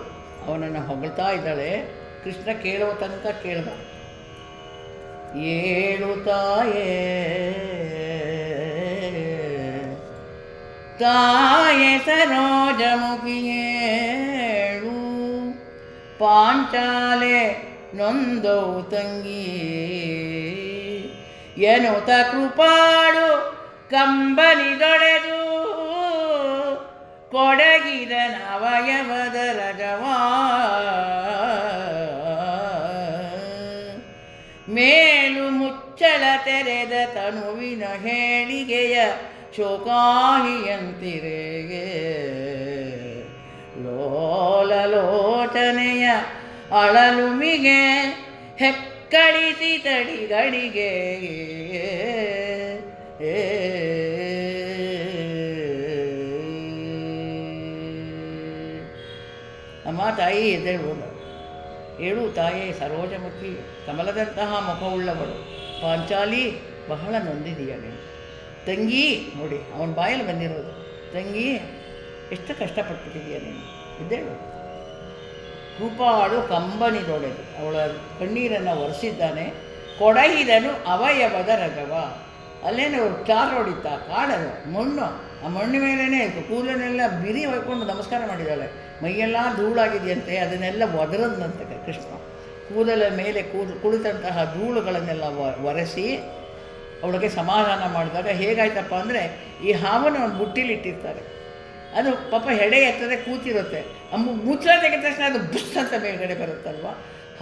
ಅವನನ್ನು ಹೊಗಳ್ತಾ ಇದ್ದಾಳೆ. ಕೃಷ್ಣ ಕೇಳುವ ತನಕ ಕೇಳ್ದ. ಏಳು ತಾಯೇ ತಾಯೇ ಸರೋಜಮುಖಿಯೇಳು, ಪಾಂಚಾಲೆ ನೊಂದವು ತಂಗಿ, ಎನ್ನುತ್ತ ಕೃಪಾಳು ಕಂಬನಿದೊಡೆದು ಕೊಡಗಿದ ನವಯವದ ರಜವಾ, ಮೇಲು ಮುಚ್ಚಳ ತೆರೆದ ತನುವಿನ ಹೇಳಿಗೆಯ ಶೋಕಾಹಿಯಂತಿರೆಗೆ, ಲೋಲಲೋಚನೆಯ ಅಳಲುಮಿಗೆ ಹೆಕ್ಕಳಿಸಿ ತಡಿಗಳಿಗೆ, ಅಮ್ಮ ತಾಯಿ ಎದ್ದೇಳುವುದು. ಏಳು ತಾಯೇ ಸರೋಜಮುಖಿ, ಕಮಲದಂತಹ ಮುಖವುಳ್ಳವಳು, ಪಾಂಚಾಲಿ ಬಹಳ ನೊಂದಿದೀಯ ನೀನು. ತಂಗಿ ನೋಡಿ, ಅವನ ಬಾಯಲ್ಲಿ ಬಂದಿರೋದು, ತಂಗಿ ಎಷ್ಟು ಕಷ್ಟಪಟ್ಬಿಟ್ಟಿದೀಯ ನೀನು, ಎದ್ದೇಳು. ಕೃಪಾಳು ಕಂಬನಿದೊಡೆದು, ಅವಳ ಕಣ್ಣೀರನ್ನು ಒರೆಸಿದ್ದಾನೆ. ಕೊಡಹಿದನು ಅವಯವದ ರಗವ, ಅಲ್ಲೇನು ಚಾರು ಹೊಡಿತಾ ಕಾಡಲು ಮಣ್ಣು, ಆ ಮಣ್ಣು ಮೇಲೇ ಕೂದಲನ್ನೆಲ್ಲ ಬಿರಿ ಹೊಯ್ಕೊಂಡು ನಮಸ್ಕಾರ ಮಾಡಿದ್ದಾಳೆ. ಮೈಯೆಲ್ಲ ಧೂಳಾಗಿದೆಯಂತೆ, ಅದನ್ನೆಲ್ಲ ಒದರದಂತೆ ಕೃಷ್ಣ. ಕೂದಲ ಮೇಲೆ ಕುಳಿತಂತಹ ಧೂಳುಗಳನ್ನೆಲ್ಲ ಒರೆಸಿ ಅವಳಿಗೆ ಸಮಾಧಾನ ಮಾಡಿದಾಗ ಹೇಗಾಯ್ತಪ್ಪ ಅಂದರೆ, ಈ ಹಾವನ್ನು ಒಂದು ಬುಟ್ಟಿಲಿಟ್ಟಿರ್ತಾರೆ, ಅದು ಪಾಪ ಹೆಡೆ ಎತ್ತದೆ ಕೂತಿರುತ್ತೆ, ಮುಚ್ಚಳ ತೆಗೆದ ತಕ್ಷಣ ಅದು ಬುಸ್ ಅಂತ ಮೇಲ್ಗಡೆ ಬರುತ್ತಲ್ವ,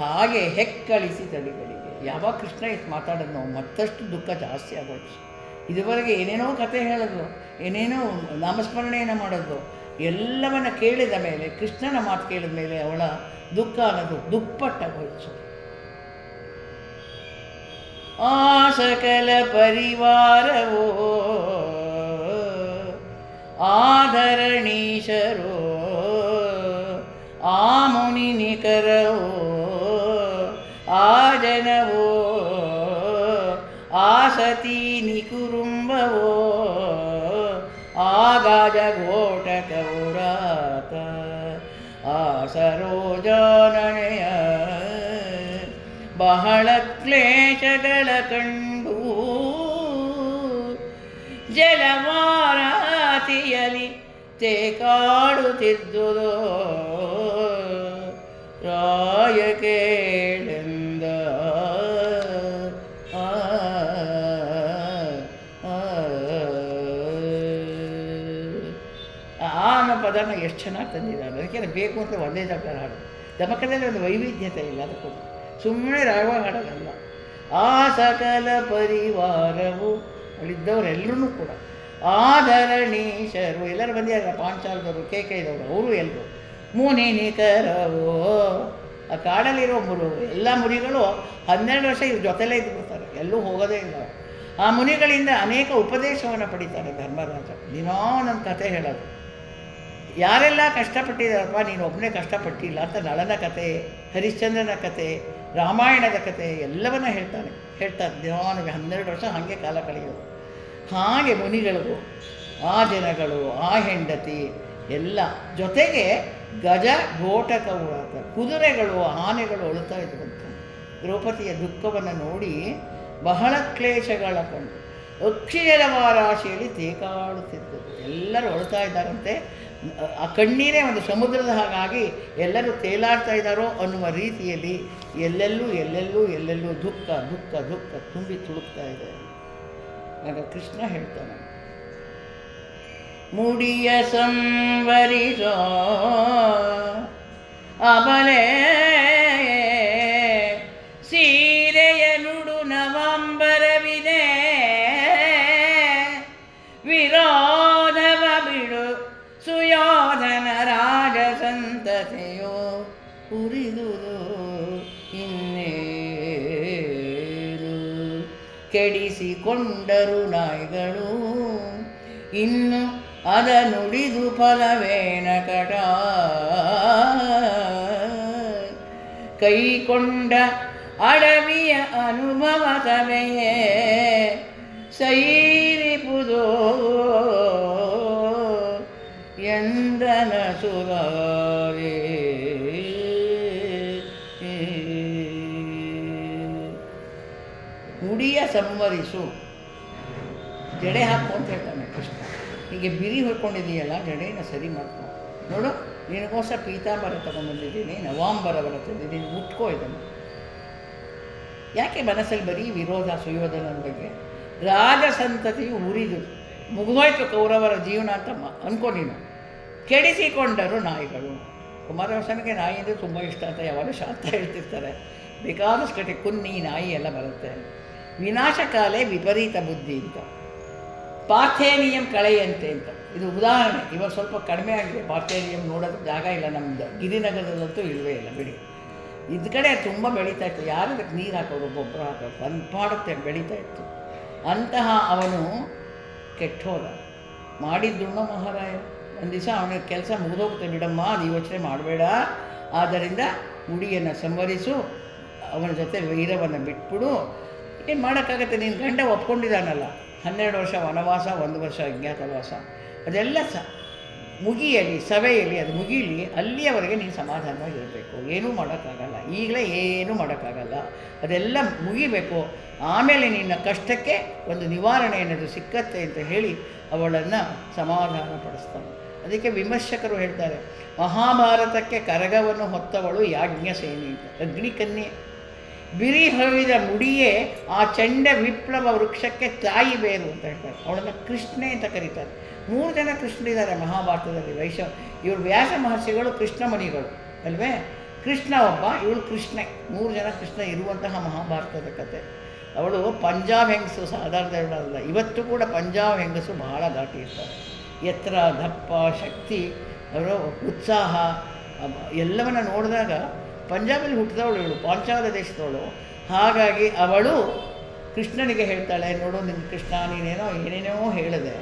ಹಾಗೆ ಹೆಕ್ಕಳಿಸಿ ತಡಿಗಳಿಗೆ. ಯಾವಾಗ ಕೃಷ್ಣ ಇತ್ತು ಮಾತಾಡೋದು ನಾವು ಮತ್ತಷ್ಟು ದುಃಖ ಜಾಸ್ತಿ ಆಗೋದು. ಇದುವರೆಗೆ ಏನೇನೋ ಕತೆ ಹೇಳೋದು, ಏನೇನೋ ನಾಮಸ್ಮರಣೆಯನ್ನು ಮಾಡೋದು, ಎಲ್ಲವನ್ನ ಕೇಳಿದ ಮೇಲೆ, ಕೃಷ್ಣನ ಮಾತು ಕೇಳಿದ ಮೇಲೆ ಅವಳ ದುಃಖ ಅನ್ನೋದು ದುಪ್ಪಟ್ಟಾಗೋಯ್ತು. ಆ ಸಕಲ ಪರಿವಾರವೋ ಆಧರಣೀಶರೋ, ಆ ಮುನಿ ನಿಕರವೋ, ಆ ಜನವೋ, ಆ ಸತಿ ನಿಕುರುಂಬವೋ, ಆಗಾಜ ಘೋಟಕೌರಾತ, ಆ ಸರೋಜಾನನೆಯ ಬಹಳ ಕ್ಲೇಶಗಳ ಕಂಡು, ಜಲವಾರಾತಿಯಲಿ ತೇಕಾಡುತ್ತಿದ್ದುದೋ ರಾಯ ಕೇಳೆಂದ. ಅನ್ನೋ ಪದನ ಎಷ್ಟು ಚೆನ್ನಾಗಿ ತಂದಿದ್ದಾರೆ. ಅದಕ್ಕೆ ಬೇಕು ಅಂತ ಒಂದೇ ದಕ್ಕರ ಹಾಡು. ದಮಕದಲ್ಲಿ ಒಂದು ವೈವಿಧ್ಯತೆ ಇಲ್ಲ, ಅದಕ್ಕೂ ಸುಮ್ಮನೆ ರಾಗ ಹಾಡೋದಲ್ಲ. ಆ ಸಕಲ ಪರಿವಾರವು ಅಲ್ಲಿದ್ದವರೆಲ್ಲರೂ ಕೂಡ, ಆಧರಣೀಶರು ಎಲ್ಲರೂ ಬಂದಿದ್ದಾರೆ, ಪಾಂಚಾಲದವರು, ಕೇಕೈದವರು, ಅವರು ಎಲ್ಲರೂ, ಮುನಿ ನಿಕರವೋ, ಆ ಕಾಡಲ್ಲಿರೋ ಎಲ್ಲ ಮುನಿಗಳು 12 ವರ್ಷ ಇವ್ರ ಜೊತೆಲೇ ಇದ್ದುಬಿಡ್ತಾರೆ, ಎಲ್ಲೂ ಹೋಗೋದೇ ಇಲ್ಲ. ಆ ಮುನಿಗಳಿಂದ ಅನೇಕ ಉಪದೇಶವನ್ನು ಪಡಿತಾರೆ ಧರ್ಮರಾಜ. ದಿನೋ ನನ್ನ ಕಥೆ ಹೇಳೋದು, ಯಾರೆಲ್ಲ ಕಷ್ಟಪಟ್ಟಿದ್ದಾರಪ್ಪ, ನೀನು ಒಬ್ಬನೇ ಕಷ್ಟಪಟ್ಟಿಲ್ಲ ಅಂತ ನಳನ ಕತೆ, ಹರಿಶ್ಚಂದ್ರನ ಕತೆ, ರಾಮಾಯಣದ ಕತೆ ಎಲ್ಲವನ್ನ ಹೇಳ್ತಾರೆ ದಿನೋ 12 ವರ್ಷ ಹಾಗೆ ಕಾಲ ಕಳೆಯೋದು. ಹಾಗೆ ಮುನಿಗಳಿಗೂ ಆ ಜನಗಳು, ಆ ಹೆಂಡತಿ ಎಲ್ಲ ಜೊತೆಗೆ ಗಜ ಘೋಟಕವು ಕುದುರೆಗಳು, ಆನೆಗಳು ಅಳುತ್ತಾ ಇದ್ವಂತೆ. ದ್ರೌಪದಿಯ ದುಃಖವನ್ನು ನೋಡಿ ಬಹಳ ಕ್ಲೇಶಗಳ ಕಂಡು ಅಕ್ಷಯರವ ರಾಶಿಯಲ್ಲಿ ತೇಕಾಡುತ್ತಿದ್ದದ್ದು. ಎಲ್ಲರೂ ಅಳುತ್ತಾ ಇದ್ದಾರಂತೆ. ಆ ಕಣ್ಣೀರೇ ಒಂದು ಸಮುದ್ರದ ಹಾಗಾಗಿ ಎಲ್ಲರೂ ತೇಲಾಡ್ತಾ ಇದ್ದಾರೋ ಅನ್ನುವ ರೀತಿಯಲ್ಲಿ ಎಲ್ಲೆಲ್ಲೂ ದುಃಖ ದುಃಖ ದುಃಖ ತುಂಬಿ ತುಳುಕ್ತಾ ಇದೆ. ಆಗ ಕೃಷ್ಣ ಹೇಳ್ತಾನೆ, ಮುಡಿಯ ಸಂವರಿಸೋ ಅಬಲೆ ಸೀರೆಯ ನುಡು ನವಂಬರವಿದೆ, ವಿರೋಧವ ಬಿಡು ಸುಯೋಧನ ರಾಜ ಸಂತತೆಯೋ ಉರಿದುದು ಇನ್ನೇರು, ಕೆಡಿಸಿಕೊಂಡರು ನಾಯಿಗಳು ಇನ್ನು ಅದ ನುಡಿದು ಫಲವೇನ ಕಟ, ಕೈಕೊಂಡ ಅಡವಿಯ ಅನುಭವ ಸವೆಯೇ ಸೈರಿಪುದೋ ಎಂದನ ಸುರಾರೇ. ಮುಡಿಯ ಸಂವರಿಸು, ಜಡೆ ಹಾಕು ಅಂತ ಹೇಳ್ತಾನೆ ಕೃಷ್ಣ. ಹೀಗೆ ಬಿರಿ ಹೊಡ್ಕೊಂಡಿದೆಯಲ್ಲ, ಜಡೆನ ಸರಿ ಮಾಡ್ಕೊ. ನೋಡು, ನಿನಗೋಸ್ಕರ ಪೀತಾಂಬರ ತೊಗೊಂಡ್ಬಂದಿದ್ದೀನಿ, ನವಾಂಬರವರ ತಂದಿದ್ದೀನಿ, ಉಟ್ಕೋ ಇದನ್ನು. ಯಾಕೆ ಮನಸ್ಸಲ್ಲಿ ಬರೀ ವಿರೋಧ ಸುಯೋಧನನ ಬಗ್ಗೆ? ರಾಜ ಸಂತತಿಯು ಉರಿದು ಮುಗಿದೋಯ್ತು ಕೌರವರ ಜೀವನ ಅಂತ ಅನ್ಕೊ ನೀನು. ಕೆಡಿಸಿಕೊಂಡರು ನಾಯಿಗಳು. ಕುಮಾರವ್ಯಾಸನಿಗೆ ನಾಯಿ ಅಂದರೆ ತುಂಬ ಇಷ್ಟ ಅಂತ ಯಾವಾಗಲೂ ಶಾಸ್ತ್ರ ಹೇಳ್ತಿರ್ತಾರೆ. ಬೇಕಾದಷ್ಟು ಕಡೆ ಕುನ್ನಿ ನಾಯಿ ಎಲ್ಲ ಬರುತ್ತೆ. ವಿನಾಶಕಾಲೇ ವಿಪರೀತ ಬುದ್ಧಿ ಅಂತ, ಪಾರ್ಥೇನಿಯಂ ಕಳೆಯಂತೆ ಅಂತ. ಇದು ಉದಾಹರಣೆ. ಇವಾಗ ಸ್ವಲ್ಪ ಕಡಿಮೆ ಆಗಿದೆ ಪಾರ್ಥೇನಿಯಂ, ನೋಡೋದಕ್ಕೆ ಜಾಗ ಇಲ್ಲ ನಮ್ಮದು ಗಿರಿನಗರದಲ್ಲಂತೂ ಇಲ್ಲವೇ ಇಲ್ಲ ಬಿಡಿ. ಇದ್ದ ಕಡೆ ತುಂಬ ಬೆಳೀತಾ ಇತ್ತು. ಯಾರು ಅದಕ್ಕೆ ನೀರು ಹಾಕೋರು, ಗೊಬ್ಬರ ಹಾಕೋರು, ಅನ್ಪಾಡುತ್ತೆ ಬೆಳೀತಾ ಇತ್ತು. ಅಂತಹ ಅವನು ಕೆಟ್ಟೋದ, ಮಾಡಿದ್ದುಣ್ಣೋ ಮಹಾರಾಯ. ಒಂದು ದಿವಸ ಅವನ ಕೆಲಸ ಮುಗಿದೋಗುತ್ತೆ, ಬಿಡಮ್ಮ, ಅದು ಯೋಚನೆ ಮಾಡಬೇಡ, ಆದ್ದರಿಂದ ಮುಡಿಯನ್ನು ಸಂವರಿಸು, ಅವನ ಜೊತೆ ವೈರವನ್ನು ಬಿಟ್ಬಿಡು. ಏನು ಮಾಡೋಕ್ಕಾಗತ್ತೆ, ನೀನು ಗಂಡ ಒಪ್ಕೊಂಡಿದ್ದಾನಲ್ಲ, 12 ವರ್ಷ ವನವಾಸ, 1 ವರ್ಷ ಅಜ್ಞಾತವಾಸ, ಅದೆಲ್ಲ ಮುಗಿಯಲಿ, ಸಭೆಯಲ್ಲಿ ಅದು ಮುಗೀಲಿ, ಅಲ್ಲಿಯವರೆಗೆ ನೀನು ಸಮಾಧಾನವಾಗಿರಬೇಕು. ಏನೂ ಮಾಡೋಕ್ಕಾಗಲ್ಲ, ಈಗಲೇ ಏನೂ ಮಾಡೋಕ್ಕಾಗಲ್ಲ, ಅದೆಲ್ಲ ಮುಗಿಬೇಕು. ಆಮೇಲೆ ನಿನ್ನ ಕಷ್ಟಕ್ಕೆ ಒಂದು ನಿವಾರಣೆ ಅನ್ನೋದು ಸಿಕ್ಕತ್ತೆ ಅಂತ ಹೇಳಿ ಅವಳನ್ನು ಸಮಾಧಾನ ಪಡಿಸ್ತಾನೆ. ಅದಕ್ಕೆ ವಿಮರ್ಶಕರು ಹೇಳ್ತಾರೆ, ಮಹಾಭಾರತಕ್ಕೆ ಕರಗವನ್ನು ಹೊತ್ತವಳು ಯಾಜ್ಞಸೇನಿ ಅಂತ. ಅಗ್ನಿಕನ್ಯೆ, ಬಿರಿ ಹರಿದ ಮುಡಿಯೇ ಆ ಚಂಡ ವಿಪ್ಲವ ವೃಕ್ಷಕ್ಕೆ ತಾಯಿ ಬೇರು ಅಂತ ಹೇಳ್ತಾರೆ. ಅವಳನ್ನು ಕೃಷ್ಣೆ ಅಂತ ಕರೀತಾರೆ. 3 ಜನ ಕೃಷ್ಣರಿದ್ದಾರೆ ಮಹಾಭಾರತದಲ್ಲಿ. ಇವರು ವ್ಯಾಸ ಮಹರ್ಷಿಗಳು ಕೃಷ್ಣಮಣಿಗಳು ಅಲ್ವೇ? ಕೃಷ್ಣ ಒಬ್ಬ, ಇವಳು ಕೃಷ್ಣೆ. 3 ಜನ ಕೃಷ್ಣ ಇರುವಂತಹ ಮಹಾಭಾರತದ ಕತೆ. ಅವಳು ಪಂಜಾಬ್ ಹೆಂಗಸು, ಸಾಧಾರಣದಲ್ಲ. ಇವತ್ತು ಕೂಡ ಪಂಜಾಬ್ ಹೆಂಗಸು ಬಹಳ ದಾಟಿ ಇರ್ತಾರೆ. ಎತ್ತರ, ದಪ್ಪ, ಶಕ್ತಿ, ಅವರ ಉತ್ಸಾಹ ಎಲ್ಲವನ್ನು ನೋಡಿದಾಗ ಪಂಜಾಬಲ್ಲಿ ಹುಟ್ಟಿದವಳು ಇವಳು, ಪಾಂಚಾಲ ದೇಶದವಳು. ಹಾಗಾಗಿ ಅವಳು ಕೃಷ್ಣನಿಗೆ ಹೇಳ್ತಾಳೆ, ನೋಡು ನಿನ್ನ ಕೃಷ್ಣ, ನೀನೇನೋ ಏನೇನೋ ಹೇಳಿದೆ,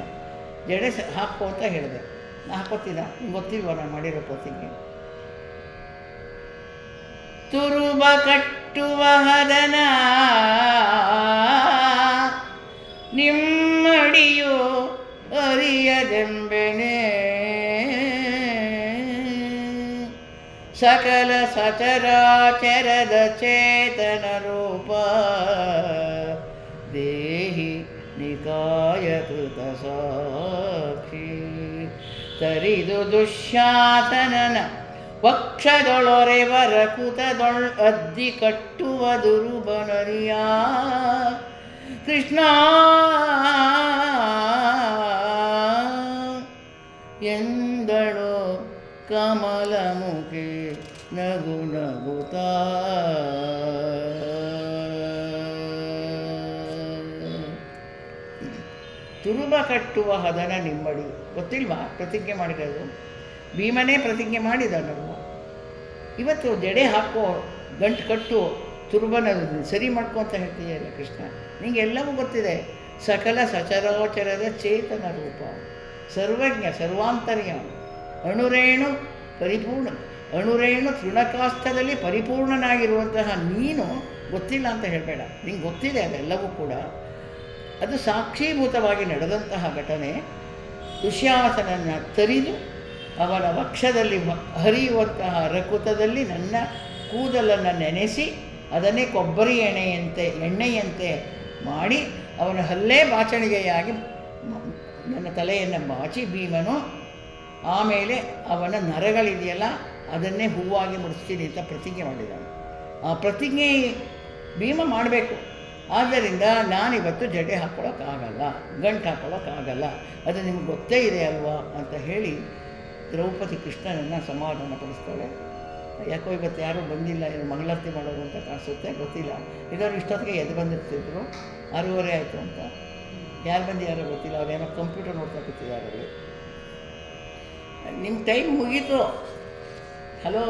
ಜಡೆ ಹಾಕೋ ಅಂತ ಹೇಳಿದೆ, ನಾ ಹಾಕೋತಿದ್ದ, ನಿಂಗೆ ಗೊತ್ತಿಲ್ವ ನಾನು ಮಾಡಿರೋ ಪೋತಿಗೆ. ತುರುಬ ಕಟ್ಟುವ ಹದನ ನಿಮ್ಮಡಿಯೋ ಅರಿಯದೆಂಬೆನೆ, ಸಕಲ ಸಚರಾಚರದ ಚೇತನ ರೂಪ ದೇಹಿ ನಿಕಾಯ ಕೃತ ಸಾಕ್ಷಿ, ತರಿದು ದುಶ್ಯಾಸನನ ವಕ್ಷದೊಳೊರೆವರ ಕುತದೊಳ್ ಅದ್ದಿ ಕಟ್ಟುವ ದುರುಬನರಿಯ ಕೃಷ್ಣ ಎಂದಳೋ ಕಮಲಮುಖಿ ನಗು ನಗುತ್ತಾ. ತುರುಬ ಕಟ್ಟುವ ಹದನ ನಿಮ್ಮಡಿ, ಗೊತ್ತಿಲ್ವಾ? ಪ್ರತಿಜ್ಞೆ ಮಾಡಿರೋದು ಭೀಮನೇ ಪ್ರತಿಜ್ಞೆ ಮಾಡಿದನು. ಇವತ್ತು ಜಡೆ ಹಾಕೋ, ಗಂಟು ಕಟ್ಟು, ತುರುಬನ ಸರಿ ಮಾಡ್ಕೊ ಅಂತ ಹೇಳ್ತೀಯಲ್ಲ ಕೃಷ್ಣ. ನಿಂಗೆ ಎಲ್ಲವೂ ಗೊತ್ತಿದೆ. ಸಕಲ ಸಚರಾಚರದ ಚೇತನ ರೂಪ, ಸರ್ವಜ್ಞ ಸರ್ವಾಂತರ್ಯಾಮಿ, ಅಣುರೇಣು ಪರಿಪೂರ್ಣ, ಅಣುರೇಣು ತೃಣಕಾಸ್ಥದಲ್ಲಿ ಪರಿಪೂರ್ಣನಾಗಿರುವಂತಹ ನೀನು ಗೊತ್ತಿಲ್ಲ ಅಂತ ಹೇಳಬೇಡ. ನಿಂಗೆ ಗೊತ್ತಿದೆ ಅದೆಲ್ಲವೂ ಕೂಡ. ಅದು ಸಾಕ್ಷೀಭೂತವಾಗಿ ನಡೆದಂತಹ ಘಟನೆ. ದುಶ್ಯಾಸನನ್ನು ತರಿದು ಅವನ ವಕ್ಷದಲ್ಲಿ ಹರಿಯುವಂತಹ ರಕುತದಲ್ಲಿ ನನ್ನ ಕೂದಲನ್ನು ನೆನೆಸಿ ಅದನ್ನೇ ಕೊಬ್ಬರಿ ಎಣ್ಣೆಯಂತೆ ಮಾಡಿ ಅವನ ಹಲ್ಲೇ ಬಾಚಣಿಗೆಯಾಗಿ ನನ್ನ ತಲೆಯನ್ನು ಬಾಚಿ ಭೀಮನು ಆಮೇಲೆ ಅವನ ನರಗಳಿದೆಯಲ್ಲ ಅದನ್ನೇ ಹೂವಾಗಿ ಮುಡಿಸ್ತೀನಿ ಅಂತ ಪ್ರತಿಜ್ಞೆ ಮಾಡಿದ್ದಾನೆ. ಆ ಪ್ರತಿಜ್ಞೆ ಭೀಮ ಮಾಡಬೇಕು. ಆದ್ದರಿಂದ ನಾನಿವತ್ತು ಜಡೆ ಹಾಕ್ಕೊಳ್ಳೋಕ್ಕಾಗಲ್ಲ, ಗಂಟು ಹಾಕ್ಕೊಳ್ಳೋಕ್ಕಾಗಲ್ಲ, ಅದು ನಿಮ್ಗೆ ಗೊತ್ತೇ ಇದೆ ಅಲ್ವಾ ಅಂತ ಹೇಳಿ ದ್ರೌಪದಿ ಕೃಷ್ಣನನ್ನು ಸಮಾಧಾನ ಪಡಿಸ್ತಾಳೆ. ಯಾಕೋ ಇವತ್ತು ಯಾರೂ ಬಂದಿಲ್ಲ, ಏನು ಮಂಗಳಾರತಿ ಮಾಡೋರು ಅಂತ ಕಾಣಿಸುತ್ತೆ, ಗೊತ್ತಿಲ್ಲ. ಇದವರು ಇಷ್ಟೊತ್ತಿಗೆ ಎದ್ದು ಬಂದಿರ್ತಿದ್ರು, 6:30 ಆಯಿತು ಅಂತ. ಯಾರು ಬಂದಿದ್ದಾರೋ ಗೊತ್ತಿಲ್ಲ, ಅವ್ರೇನೋ ಕಂಪ್ಯೂಟರ್ ನೋಡ್ತಾ ಕೂತಿದ್ದಾರೆ. ನಿಮ್ಮ ಟೈಮ್ ಮುಗೀತು. ಹಲೋ.